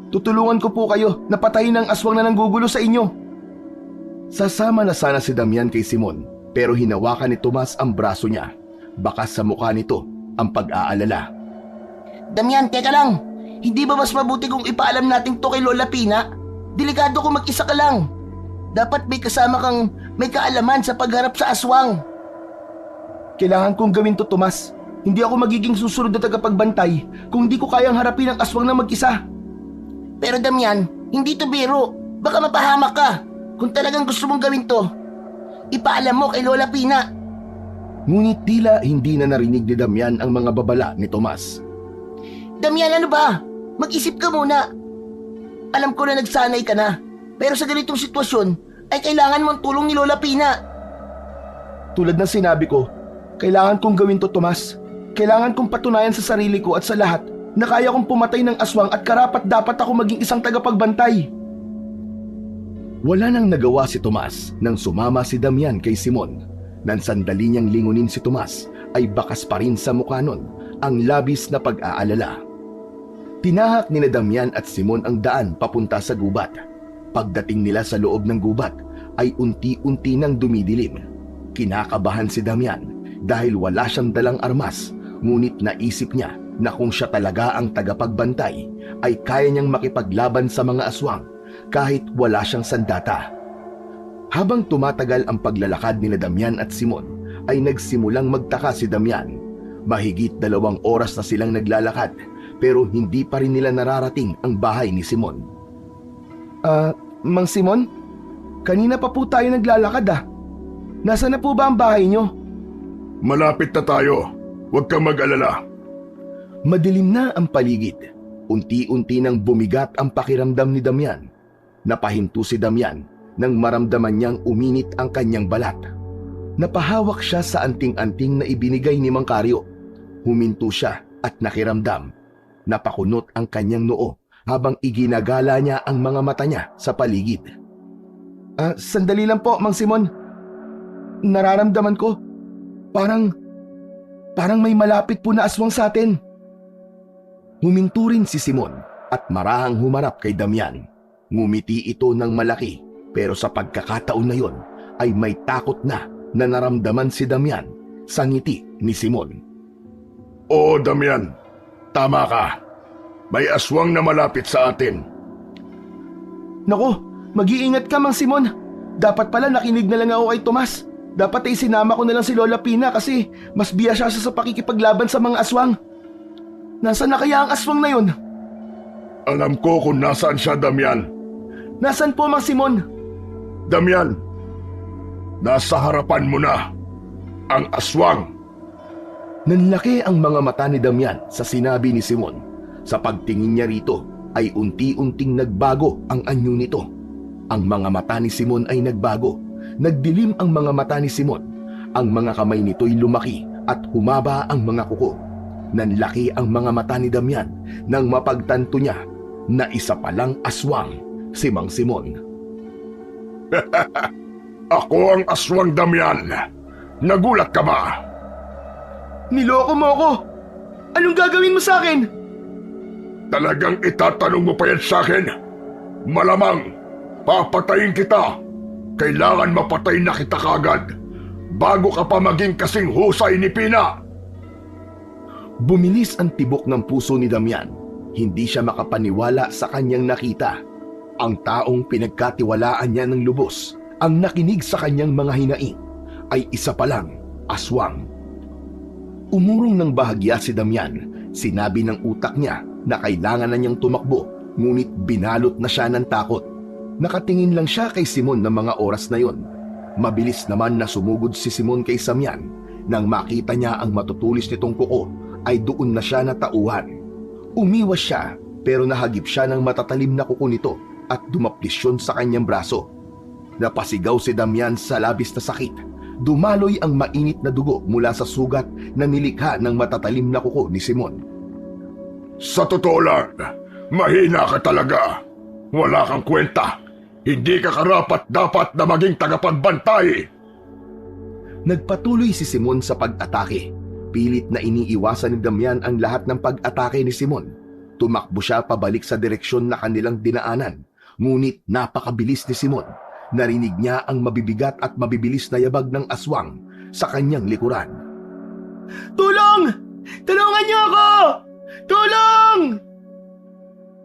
Tutulungan ko po kayo na patayin ang aswang na nanggugulo sa inyo. Sasama na sana si Damian kay Simon, pero hinawakan ni Tomas ang braso niya. Bakas sa mukha nito ang pag-aalala. Damian, teka lang. Hindi ba mas mabuti kung ipaalam natin to kay Lola Pina? Delikado kung mag-isa ka lang. Dapat may kasama kang may kaalaman sa pagharap sa aswang. Kailangan kong gawin to, Tomas. Hindi ako magiging susunod na tagapagbantay kung hindi ko kayang harapin ang aswang na mag-isa. Pero Damian, hindi to biro. Baka mapahamak ka. Kung talagang gusto mong gawin to, ipaalam mo kay Lola Pina. Ngunit tila hindi na narinig ni Damian ang mga babala ni Tomas. Damian, ano ba? mag-isip ka muna. Alam ko na nagsanay ka na, pero sa ganitong sitwasyon ay kailangan mo ang tulong ni Lola Pina. Tulad ng sinabi ko, kailangan kong gawin to, Tomas. Kailangan kong patunayan sa sarili ko at sa lahat na kaya kong pumatay ng aswang at karapat dapat ako maging isang tagapagbantay. Wala nang nagawa si Tomas nang sumama si Damian kay Simon. Nang sandali niyang lingunin si Tomas ay bakas pa rin sa mukha nun ang labis na pag-aalala. Tinahak ni Damian at Simon ang daan papunta sa gubat. Pagdating nila sa loob ng gubat ay unti-unti nang dumidilim. Kinakabahan si Damian dahil wala siyang dalang armas, ngunit naisip niya na kung siya talaga ang tagapagbantay ay kaya niyang makipaglaban sa mga aswang kahit wala siyang sandata. Habang tumatagal ang paglalakad ni Damian at Simon ay nagsimulang magtaka si Damian. Mahigit 2 oras na silang naglalakad pero hindi pa rin nila nararating ang bahay ni Simon. Mang Simon, kanina pa po tayo naglalakad ah. Nasaan na po ba ang bahay niyo? Malapit na tayo. Huwag kang mag-alala. Madilim na ang paligid. Unti-unti nang bumigat ang pakiramdam ni Damian. Napahinto si Damian nang maramdaman niyang uminit ang kanyang balat. Napahawak siya sa anting-anting na ibinigay ni Mang Karyo. Huminto siya at nakiramdam. Napakunot ang kanyang noo habang iginagala niya ang mga mata niya sa paligid. Sandali lang po, Mang Simon. Nararamdaman ko, parang may malapit po na aswang sa atin. Huminto rin si Simon at marahang humarap kay Damian. Ngumiti ito ng malaki pero sa pagkakataon na yon ay may takot na naramdaman si Damian sa ngiti ni Simon. Oo, Damian. Tama ka. May aswang na malapit sa atin. Naku, mag-iingat ka, Mang Simon. Dapat pala nakinig na lang ako kay Tomas. Dapat ay sinama ko na lang si Lola Pina kasi mas biya siya sa pakikipaglaban sa mga aswang. Nasaan na kaya ang aswang na yun? Alam ko kung nasaan siya, Damian. Nasaan po, Mang Simon? Damian, nasa harapan mo na ang aswang. Nanlaki ang mga mata ni Damian sa sinabi ni Simon. Sa pagtingin niya rito ay unti-unting nagbago ang anyo nito. Ang mga mata ni Simon ay nagbago. Nagdilim ang mga mata ni Simon. Ang mga kamay nito'y lumaki at humaba ang mga kuko. Nanlaki ang mga mata ni Damian nang mapagtanto niya na isa palang aswang si Mang Simon. Ako ang aswang, Damian. Nagulat ka ba? Niloko mo ako! Anong gagawin mo sa akin? Talagang itatanong mo pa yan sa akin? Malamang, papatayin kita. Kailangan mapatay na kita kagad bago ka pa maging kasing husay ni Pina. Bumilis ang tibok ng puso ni Damian. Hindi siya makapaniwala sa kanyang nakita. Ang taong pinagkatiwalaan niya ng lubos, ang nakinig sa kanyang mga hinaing, ay isa palang aswang. Umurong ng bahagya si Damian. Sinabi ng utak niya na kailangan na niyang tumakbo, ngunit binalot na siya ng takot. Nakatingin lang siya kay Simon ng mga oras na yon. Mabilis naman na sumugod si Simon kay Damian. Nang makita niya ang matutulis nitong kuko, ay doon na siya natauhan. Umiwas siya pero nahagip siya ng matatalim na kuko nito at dumaplisyon sa kanyang braso. Napasigaw si Damian sa labis na sakit. Dumaloy ang mainit na dugo mula sa sugat na nilikha ng matatalim na kuko ni Simon. Sa totoo lang, mahina ka talaga. Wala kang kwenta. Hindi ka karapat-dapat na maging tagapagbantay. Nagpatuloy si Simon sa pag-atake. Pilit na iniiwasan ni Damian ang lahat ng pag-atake ni Simon. Tumakbo siya pabalik sa direksyon na kanilang dinaanan. Ngunit napakabilis ni Simon. Narinig niya ang mabibigat at mabibilis na yabag ng aswang sa kanyang likuran. Tulong! Tulungan niyo ako! Tulong!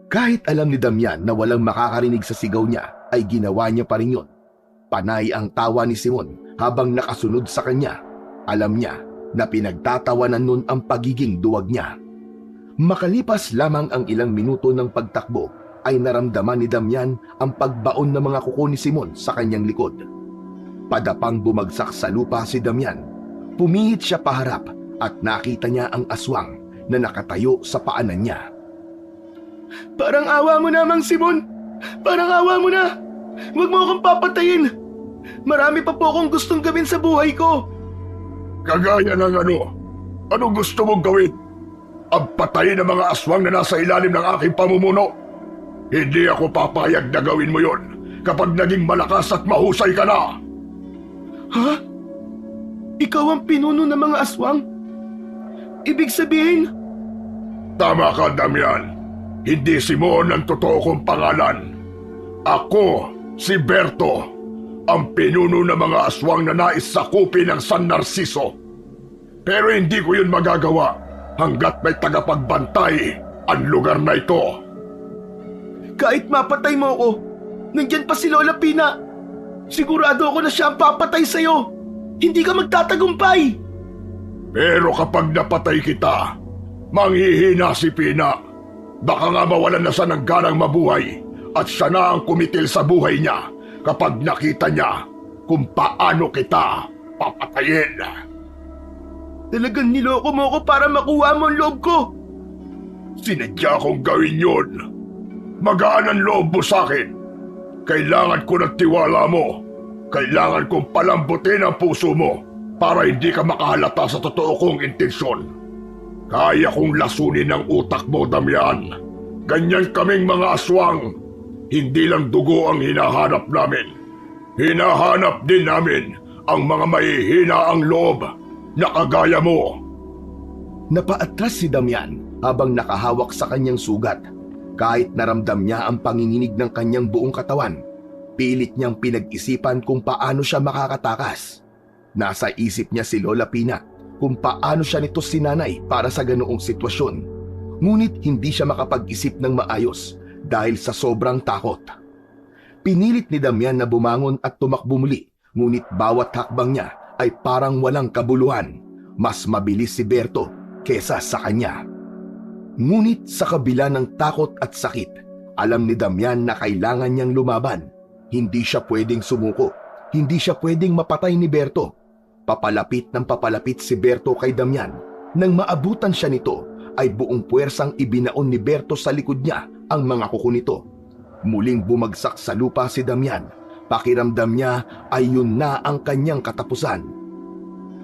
Kahit alam ni Damian na walang makakarinig sa sigaw niya, ay ginawa niya pa rin yun. Panay ang tawa ni Simon habang nakasunod sa kanya. Alam niya na pinagtatawanan nun ang pagiging duwag niya. Makalipas lamang ang ilang minuto ng pagtakbo, ay naramdaman ni Damian ang pagbaon ng mga kuko ni Simon sa kanyang likod. Padapang bumagsak sa lupa si Damian. Pumihit siya paharap at nakita niya ang aswang na nakatayo sa paanan niya. Parang awa mo na, Mang Simon. Parang awa mo na. Huwag mo akong papatayin. Marami pa po akong gustong gawin sa buhay ko. Kagaya ng ano? Anong gusto mong gawin? Ang patayin ng mga aswang na nasa ilalim ng aking pamumuno? Hindi ako papayag na gawin mo yon kapag naging malakas at mahusay ka na. Ha? Ikaw ang pinuno ng mga aswang? Ibig sabihin, Tama ka, Damian. Hindi Simon ang totoo kong pangalan. Ako, si Berto, ang pinuno ng mga aswang na nais sakupin ng San Narciso. Pero hindi ko yun magagawa hanggat may tagapagbantay ang lugar na ito. kahit mapatay mo ako, nandyan pa si Lola Pina. Sigurado ako na siya ang papatay sa'yo. Hindi ka magtatagumpay. Pero kapag napatay kita, manghihina si Pina. Baka nga mawalan na siya ng ganang mabuhay at siya na ang kumitil sa buhay niya kapag nakita niya kung paano kita papatayin. Talagang niloko mo ako para makuha mo ang loob ko. Sinadya kong gawin yun. Magaan ang loob mo sa akin. Kailangan ko ng tiwala mo. Kailangan kong palambutin ang puso mo para hindi ka makahalata sa totoo kong intensyon. Kaya kong lasunin ang utak mo, Damian. Ganyan kaming mga aswang. Hindi lang dugo ang hinahanap namin. Hinahanap din namin ang mga mahihina ang loob na kagaya mo. Napaatras si Damian habang nakahawak sa kanyang sugat. Kahit naramdam niya ang panginginig ng kanyang buong katawan, pilit niyang pinag-isipan kung paano siya makakatakas. Nasa isip niya si Lola Pina kung paano siya nito sinanay para sa ganoong sitwasyon. Ngunit hindi siya makapag-isip ng maayos dahil sa sobrang takot. Pinilit ni Damian na bumangon at tumakbo muli, ngunit bawat hakbang niya ay parang walang kabuluhan. Mas mabilis si Berto kesa sa kanya. Ngunit sa kabila ng takot at sakit, alam ni Damian na kailangan niyang lumaban. Hindi siya pwedeng sumuko. Hindi siya pwedeng mapatay ni Berto. Papalapit ng papalapit si Berto kay Damian. Nang maabutan siya nito, ay buong puwersang ibinaon ni Berto sa likod niya ang mga kuko nito. Muling bumagsak sa lupa si Damian. Pakiramdam niya ay yun na ang kanyang katapusan.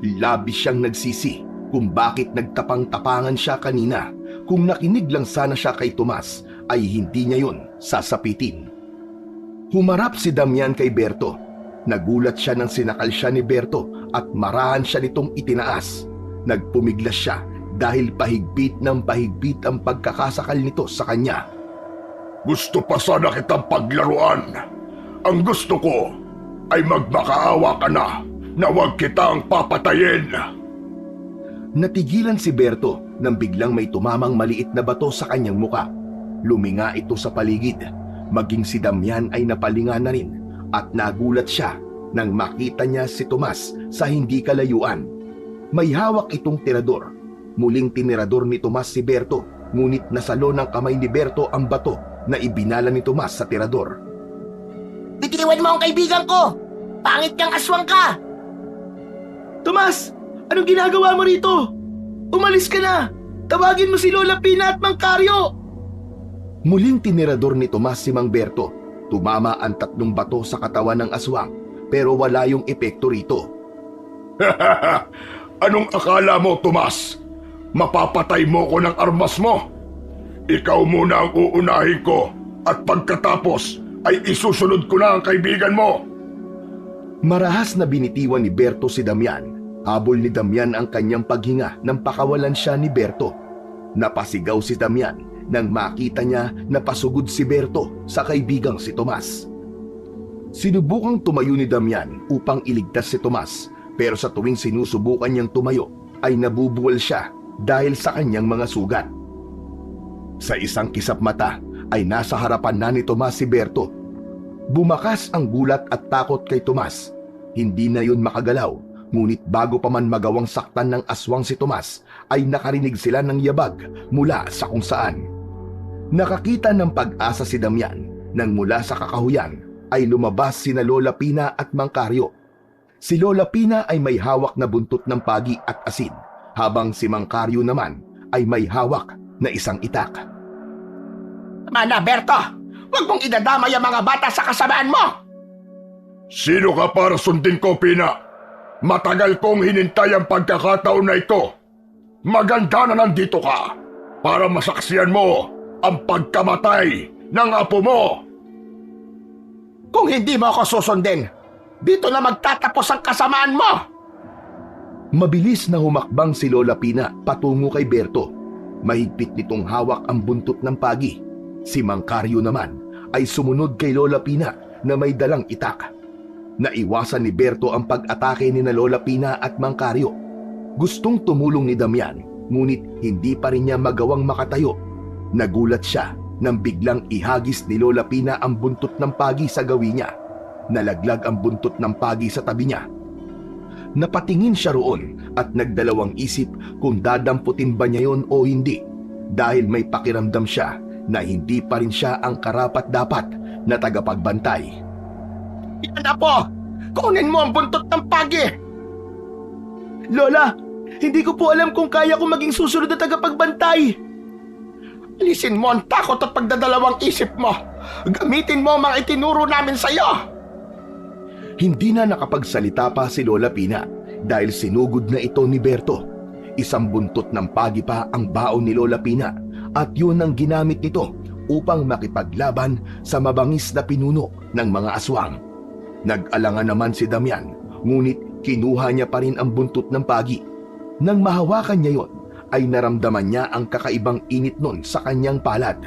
Labis siyang nagsisi kung bakit nagtapang-tapangan siya kanina. Kung nakinig lang sana siya kay Tomas, ay hindi niya yun sasapitin. Humarap si Damian kay Berto. Nagulat siya nang sinakal siya ni Berto at marahan siya nitong itinaas. Nagpumiglas siya dahil pahigpit ng pahigpit ang pagkakasakal nito sa kanya. Gusto pa sana kitang paglaruan. Ang gusto ko ay magmakaawa ka na huwag kitang papatayin. Natigilan si Berto nang biglang may tumamang maliit na bato sa kanyang muka. Luminga ito sa paligid. Maging si Damian ay napalinga na rin at nagulat siya nang makita niya si Tomas sa hindi kalayuan. May hawak itong tirador. Muling tinirador ni Tomas si Berto, ngunit nasalo ng kamay ni Berto ang bato na ibinala ni Tomas sa tirador. Bitiwan mo ang kaibigan ko! Pangit kang aswang ka! Tomas! Anong ginagawa mo rito? Umalis ka na! Tawagin mo si Lola Pina at Mang Carlo! Muling tinirador ni Tomas si Mang Berto. Tumama ang 3 bato sa katawan ng aswang, pero wala yung epekto rito. Anong akala mo, Tomas? Mapapatay mo ko ng armas mo? Ikaw muna ang uunahin ko at pagkatapos ay isusunod ko na ang kaibigan mo. Marahas na binitiwan ni Berto si Damian. Habol ni Damian ang kanyang paghinga nang pakawalan siya ni Berto. Napasigaw si Damian nang makita niya na pasugod si Berto sa kaibigang si Tomas. Sinubukang tumayo ni Damian upang iligtas si Tomas, pero sa tuwing sinusubukan niyang tumayo ay nabubuwal siya dahil sa kanyang mga sugat. Sa isang kisap mata ay nasa harapan na ni Tomas si Berto. Bumakas ang gulat at takot kay Tomas. Hindi na yun makagalaw, ngunit bago pa man magawang saktan ng aswang si Tomas, ay nakarinig sila ng yabag mula sa kung saan. Nakakita ng pag-asa si Damian nang mula sa kakahuyan ay lumabas sina Lola Pina at Mang Carlo. Si Lola Pina ay may hawak na buntot ng pagi at asin, habang si Mang Carlo naman ay may hawak na isang itak. Tama na, Berto! Huwag mong idadamay ang mga bata sa kasamaan mo! Sino ka para sundin ko, Pina? Matagal kong hinintay ang pagkakataon na ito. Maganda na nandito ka para masaksiyan mo ang pagkamatay ng apo mo. Kung hindi mo ako susundin, dito na magtatapos ang kasamaan mo! Mabilis na humakbang si Lola Pina patungo kay Berto. Mahigpit nitong hawak ang buntot ng pagi. Si Mang Carlo naman ay sumunod kay Lola Pina na may dalang itak. Naiwasan ni Berto ang pag-atake ni na Lola Pina at Mang Carlo. Gustong tumulong ni Damian, ngunit hindi pa rin niya magawang makatayo. Nagulat siya nang biglang ihagis ni Lola Pina ang buntot ng pagi sa gawi niya. Nalaglag ang buntot ng pagi sa tabi niya. Napatingin siya roon at nagdalawang isip kung dadamputin ba niya yon o hindi, dahil may pakiramdam siya na hindi pa rin siya ang karapat-dapat na tagapagbantay. Yan na po! Kunin mo ang buntot ng pagi! Lola, hindi ko po alam kung kaya ko maging susunod na tagapagbantay. Alisin mo ang takot at pagdadalawang isip mo. Gamitin mo ang mga itinuro namin sa'yo. Hindi na nakapagsalita pa si Lola Pina dahil sinugod na ito ni Berto. Isang buntot ng pagi pa ang baon ni Lola Pina at yun ang ginamit nito upang makipaglaban sa mabangis na pinuno ng mga aswang. Nag-alangan naman si Damian, ngunit kinuha niya pa rin ang buntot ng pagi. Nang mahawakan niya yon, ay naramdaman niya ang kakaibang init nun sa kanyang palad.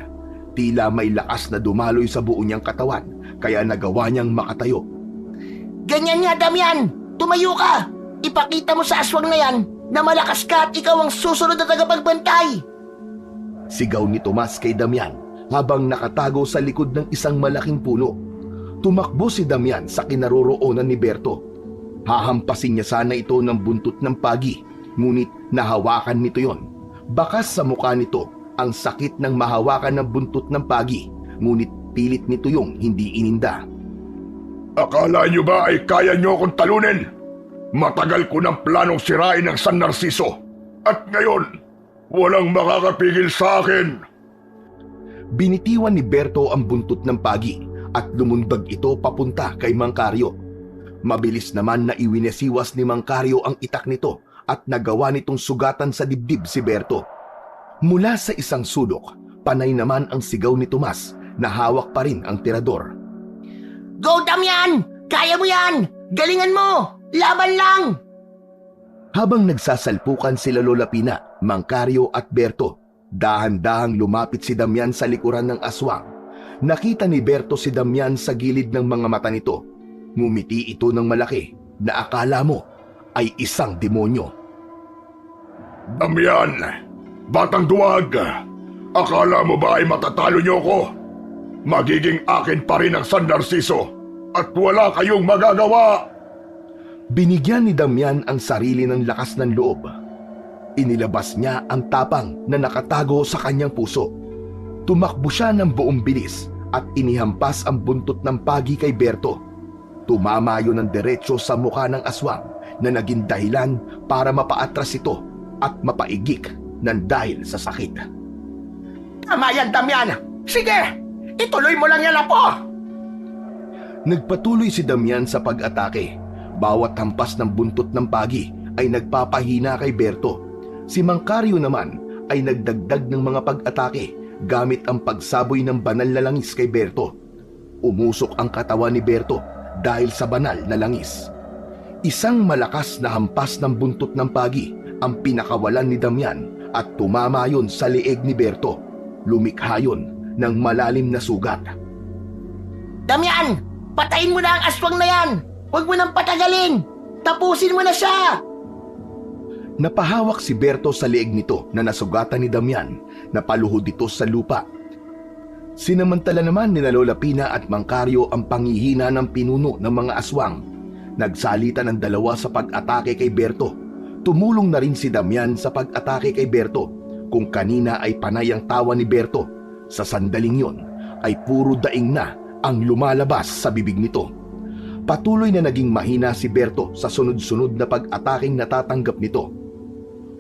Tila may lakas na dumaloy sa buo niyang katawan, kaya nagawa niyang makatayo. Ganyan nga, Damian! Tumayo ka! Ipakita mo sa aswang na yan na malakas ka at ikaw ang susunod na tagapagbantay! Sigaw ni Tomas kay Damian habang nakatago sa likod ng isang malaking puno. Tumakbo si Damian sa kinaroroonan ni Berto. Hahampasin niya sana ito ng buntot ng pagi, ngunit nahawakan nito yon. Bakas sa mukha nito ang sakit ng mahawakan ng buntot ng pagi, ngunit pilit nito yung hindi ininda. Akala niyo ba ay kaya niyo akong talunin? Matagal ko ng planong sirain ang San Narciso. At ngayon, walang makakapigil sa akin. Binitiwan ni Berto ang buntot ng pagi at lumundag ito papunta kay Mang Carlo. Mabilis naman na iwinesiwas ni Mang Carlo ang itak nito at nagawa nitong sugatan sa dibdib si Berto. Mula sa isang sulok, panay naman ang sigaw ni Tomas na hawak pa rin ang tirador. Go, Damian! Kaya mo yan! Galingan mo! Laban lang! Habang nagsasalpukan sila Lola Pina, Mang Carlo at Berto, dahan-dahang lumapit si Damian sa likuran ng aswang. Nakita ni Berto si Damian sa gilid ng mga mata nito. Ngumiti ito ng malaki na akala mo ay isang demonyo. Damian, batang duwag, akala mo ba ay matatalo niyo ko? Magiging akin pa rin ang San Narciso at wala kayong magagawa. Binigyan ni Damian ang sarili ng lakas ng loob. Inilabas niya ang tapang na nakatago sa kanyang puso. Tumakbo siya ng buong bilis at inihampas ang buntot ng pagi kay Berto. Tumama yun ng diretso sa mukha ng aswang na naging dahilan para mapaatras ito at mapaigik ng dahil sa sakit. Tama yan, Damian! Sige! Ituloy mo lang yan, apo! Nagpatuloy si Damian sa pag-atake. Bawat hampas ng buntot ng pagi ay nagpapahina kay Berto. Si Mang Carlo naman ay nagdagdag ng mga pag-atake gamit ang pagsaboy ng banal na langis kay Berto. Umusok ang katawan ni Berto dahil sa banal na langis. Isang malakas na hampas ng buntot ng pagi ang pinakawalan ni Damian at tumama yon sa leeg ni Berto. Lumikha yon ng malalim na sugat. Damian! Patayin mo na ang aswang na yan! Huwag mo nang patagalin! Tapusin mo na siya! Napahawak si Berto sa leeg nito na nasugatan ni Damian na paluhod dito sa lupa. Sinamantala naman ni Lola Pina at Mang Carlo ang panghihina ng pinuno ng mga aswang. Nagsalita ng dalawa sa pag-atake kay Berto. Tumulong na rin si Damian sa pag-atake kay Berto. Kung kanina ay panay ang tawa ni Berto, sa sandaling yon ay puro daing na ang lumalabas sa bibig nito. Patuloy na naging mahina si Berto sa sunod-sunod na pag-ataking natatanggap nito.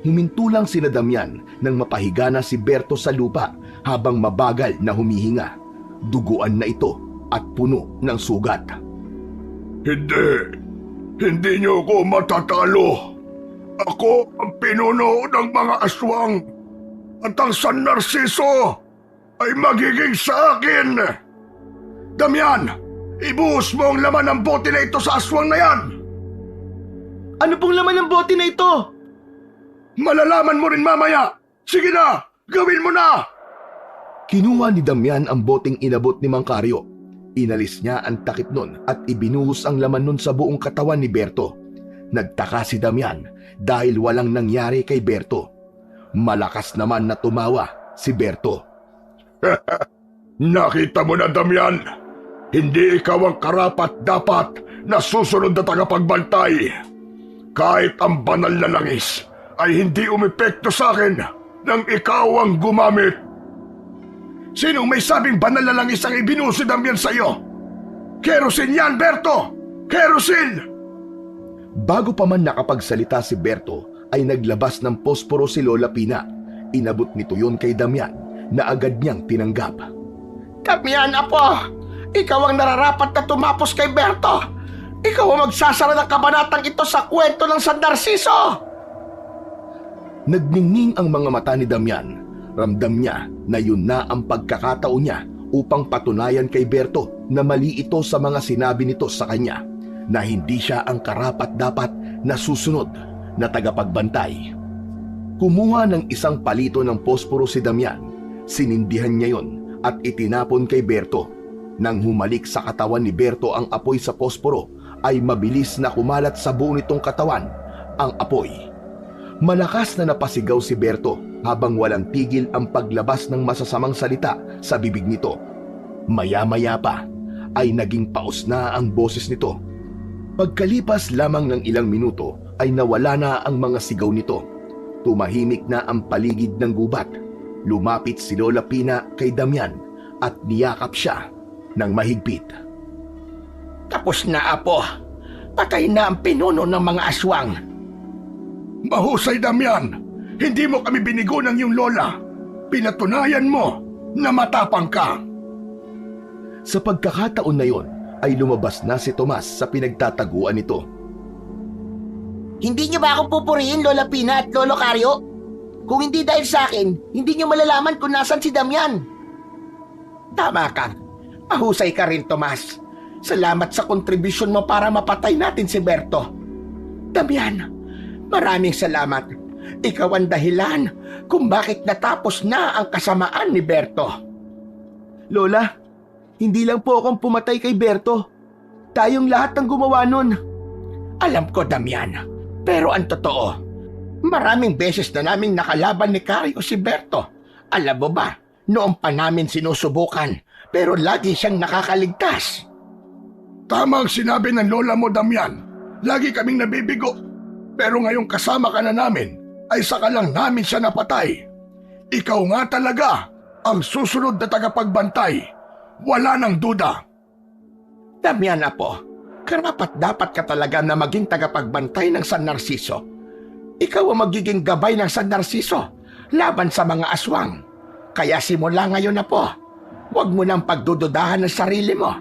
Huminto lang sina Damian nang mapahiga na si Berto sa lupa habang mabagal na humihinga. Duguan na ito at puno ng sugat. Hindi niyo ako matatalo. Ako ang pinuno ng mga aswang. At ang San Narciso ay magiging sa akin. Damian, ibuhos mo ang laman ng bote na ito sa aswang na yan. Ano pong laman ng bote na ito? Malalaman mo rin mamaya. Sige na, gawin mo na. Kinuha ni Damian ang boteng inabot ni Mang Caryo. Inalis niya ang takip nun at ibinuhos ang laman nun sa buong katawan ni Berto. Nagtaka si Damian dahil walang nangyari kay Berto. Malakas naman na tumawa si Berto. Nakita mo na, Damian. Hindi ikaw ang karapat-dapat na susunod na tagapagbantay. Kahit ang banal na langis ay hindi umepekto sa akin nang ikaw ang gumamit. Sinong may sabing banal na langis ang ibinuhos ni Damian sa iyo? Kerosene yan, Berto! Kerosene! Bago pa man nakapagsalita si Berto, ay naglabas ng posporo si Lola Pina. Inabot nito yon kay Damian na agad niyang tinanggap. Damian, apo! Ikaw ang nararapat na tumapos kay Berto! Ikaw ang magsasara ng kabanatang ito sa kwento ng San Narciso! Nagningning ang mga mata ni Damian. Ramdam niya na yun na ang pagkakataon niya upang patunayan kay Berto na mali ito sa mga sinabi nito sa kanya, na hindi siya ang karapat-dapat na susunod na tagapagbantay. Kumuha ng isang palito ng posporo si Damian. Sinindihan niya yon at itinapon kay Berto. Nang humalik sa katawan ni Berto ang apoy sa posporo, ay mabilis na kumalat sa buo nitong katawan ang apoy. Malakas na napasigaw si Berto habang walang tigil ang paglabas ng masasamang salita sa bibig nito. Maya-maya pa ay naging paos na ang boses nito. Pagkalipas lamang ng ilang minuto ay nawala na ang mga sigaw nito. Tumahimik na ang paligid ng gubat. Lumapit si Lola Pina kay Damian at niyakap siya ng mahigpit. Tapos na, apo. Patay na ang pinuno ng mga aswang. Mahusay, Damian. Hindi mo kami binigo ng iyong lola. Pinatunayan mo na matapang ka. Sa pagkakataon na yon, ay lumabas na si Tomas sa pinagtataguan nito. Hindi niyo ba ako pupurihin, Lola Pina at Lolo Caryo? Kung hindi dahil sa akin, hindi niyo malalaman kung nasan si Damian. Tama ka. Mahusay ka rin, Tomas. Salamat sa kontribusyon mo para mapatay natin si Berto. Damian, maraming salamat. Ikaw ang dahilan kung bakit natapos na ang kasamaan ni Berto. Lola, hindi lang po akong pumatay kay Berto. Tayong lahat ang gumawa nun. Alam ko, Damian. Pero ang totoo, maraming beses na naming nakalaban ni Caryo si Berto. Alam mo ba, noong pa namin sinusubukan, pero lagi siyang nakakaligtas. Tama ang sinabi ng lola mo, Damian. Lagi kaming nabibigo. Pero ngayong kasama ka na namin, ay saka lang namin siya napatay. Ikaw nga talaga ang susunod na tagapagbantay. Wala nang duda. Damian, apo, karapat dapat ka talaga na maging tagapagbantay ng San Narciso. Ikaw ang magiging gabay ng San Narciso laban sa mga aswang. Kaya simula ngayon, apo, huwag mo nang pagdududahan ng sarili mo.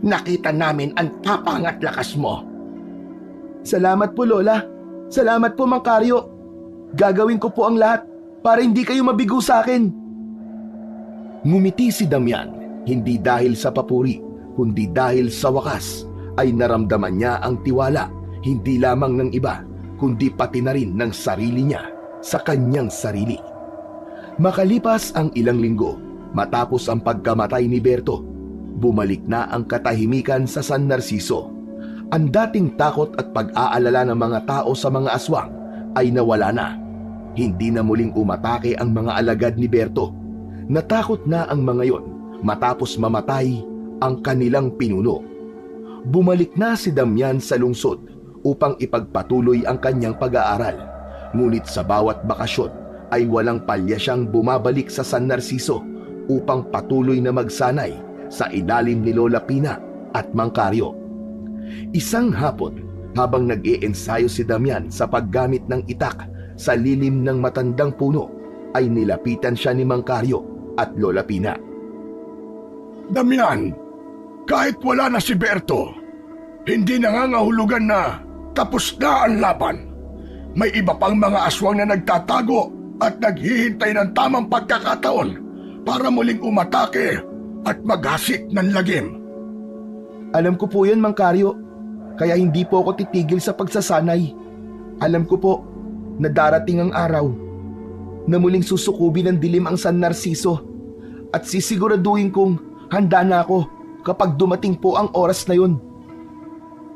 Nakita namin ang tapang at lakas mo. Salamat po, Lola. Salamat po, Mang Caryo. Gagawin ko po ang lahat para hindi kayo mabigo sa akin. Ngumiti si Damian, hindi dahil sa papuri, kundi dahil sa wakas ay naramdaman niya ang tiwala, hindi lamang ng iba, kundi pati na rin ng sarili niya sa kanyang sarili. Makalipas ang ilang linggo, matapos ang pagkamatay ni Berto, bumalik na ang katahimikan sa San Narciso. Ang dating takot at pag-aalala ng mga tao sa mga aswang ay nawala na. Hindi na muling umatake ang mga alagad ni Berto. Natakot na ang mga yon matapos mamatay ang kanilang pinuno. Bumalik na si Damian sa lungsod upang ipagpatuloy ang kanyang pag-aaral. Ngunit sa bawat bakasyon ay walang palya siyang bumabalik sa San Narciso upang patuloy na magsanay sa ilalim ni Lola Pina at Mang Caryo. Isang hapon, habang nag-iensayo si Damian sa paggamit ng itak sa lilim ng matandang puno ay nilapitan siya ni Mang Carlo at Lola Pina. Damian, kahit wala na si Berto, hindi nangangahulugan na tapos na ang laban. May iba pang mga aswang na nagtatago at naghihintay ng tamang pagkakataon para muling umatake at maghasik ng lagim. Alam ko po yun, Mang Carlo. Kaya hindi po ako titigil sa pagsasanay. Alam ko po na darating ang araw na muling susukubin ng dilim ang San Narciso at sisiguraduhin kong handa na ako kapag dumating po ang oras na yun.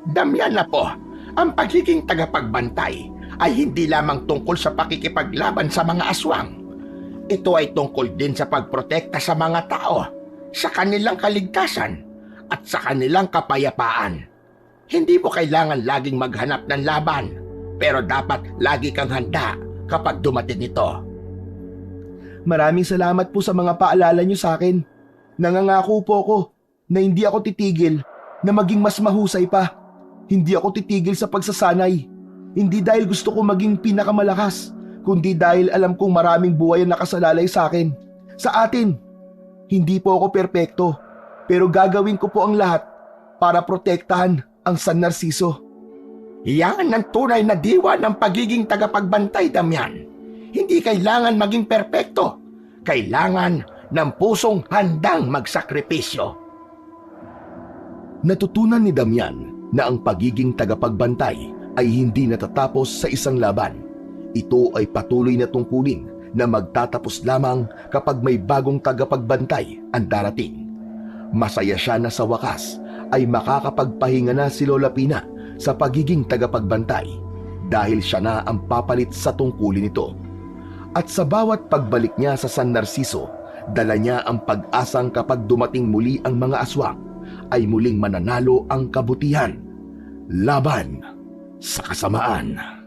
Damian na po, ang pagiging tagapagbantay ay hindi lamang tungkol sa pakikipaglaban sa mga aswang. Ito ay tungkol din sa pagprotekta sa mga tao, sa kanilang kaligtasan at sa kanilang kapayapaan. Hindi mo kailangan laging maghanap ng laban, pero dapat lagi kang handa kapag dumating ito. Maraming salamat po sa mga paalala niyo sa akin. Nangangako po ako na hindi ako titigil na maging mas mahusay pa. Hindi ako titigil sa pagsasanay. Hindi dahil gusto ko maging pinakamalakas, kundi dahil alam kong maraming buhay ang nakasalalay sa akin. Sa atin, hindi po ako perpekto, pero gagawin ko po ang lahat para protektahan ang San Narciso. Yan ang tunay na diwa ng pagiging tagapagbantay, Damian. Hindi kailangan maging perpekto. Kailangan ng pusong handang magsakripisyo. Natutunan ni Damian na ang pagiging tagapagbantay ay hindi natatapos sa isang laban. Ito ay patuloy na tungkulin na magtatapos lamang kapag may bagong tagapagbantay ang darating. Masaya siya na sa wakas ay makakapagpahinga na si Lola Pina sa pagiging tagapagbantay dahil siya na ang papalit sa tungkulin nito. At sa bawat pagbalik niya sa San Narciso, dala niya ang pag-asang kapag dumating muli ang mga aswang, ay muling mananalo ang kabutihan laban sa kasamaan.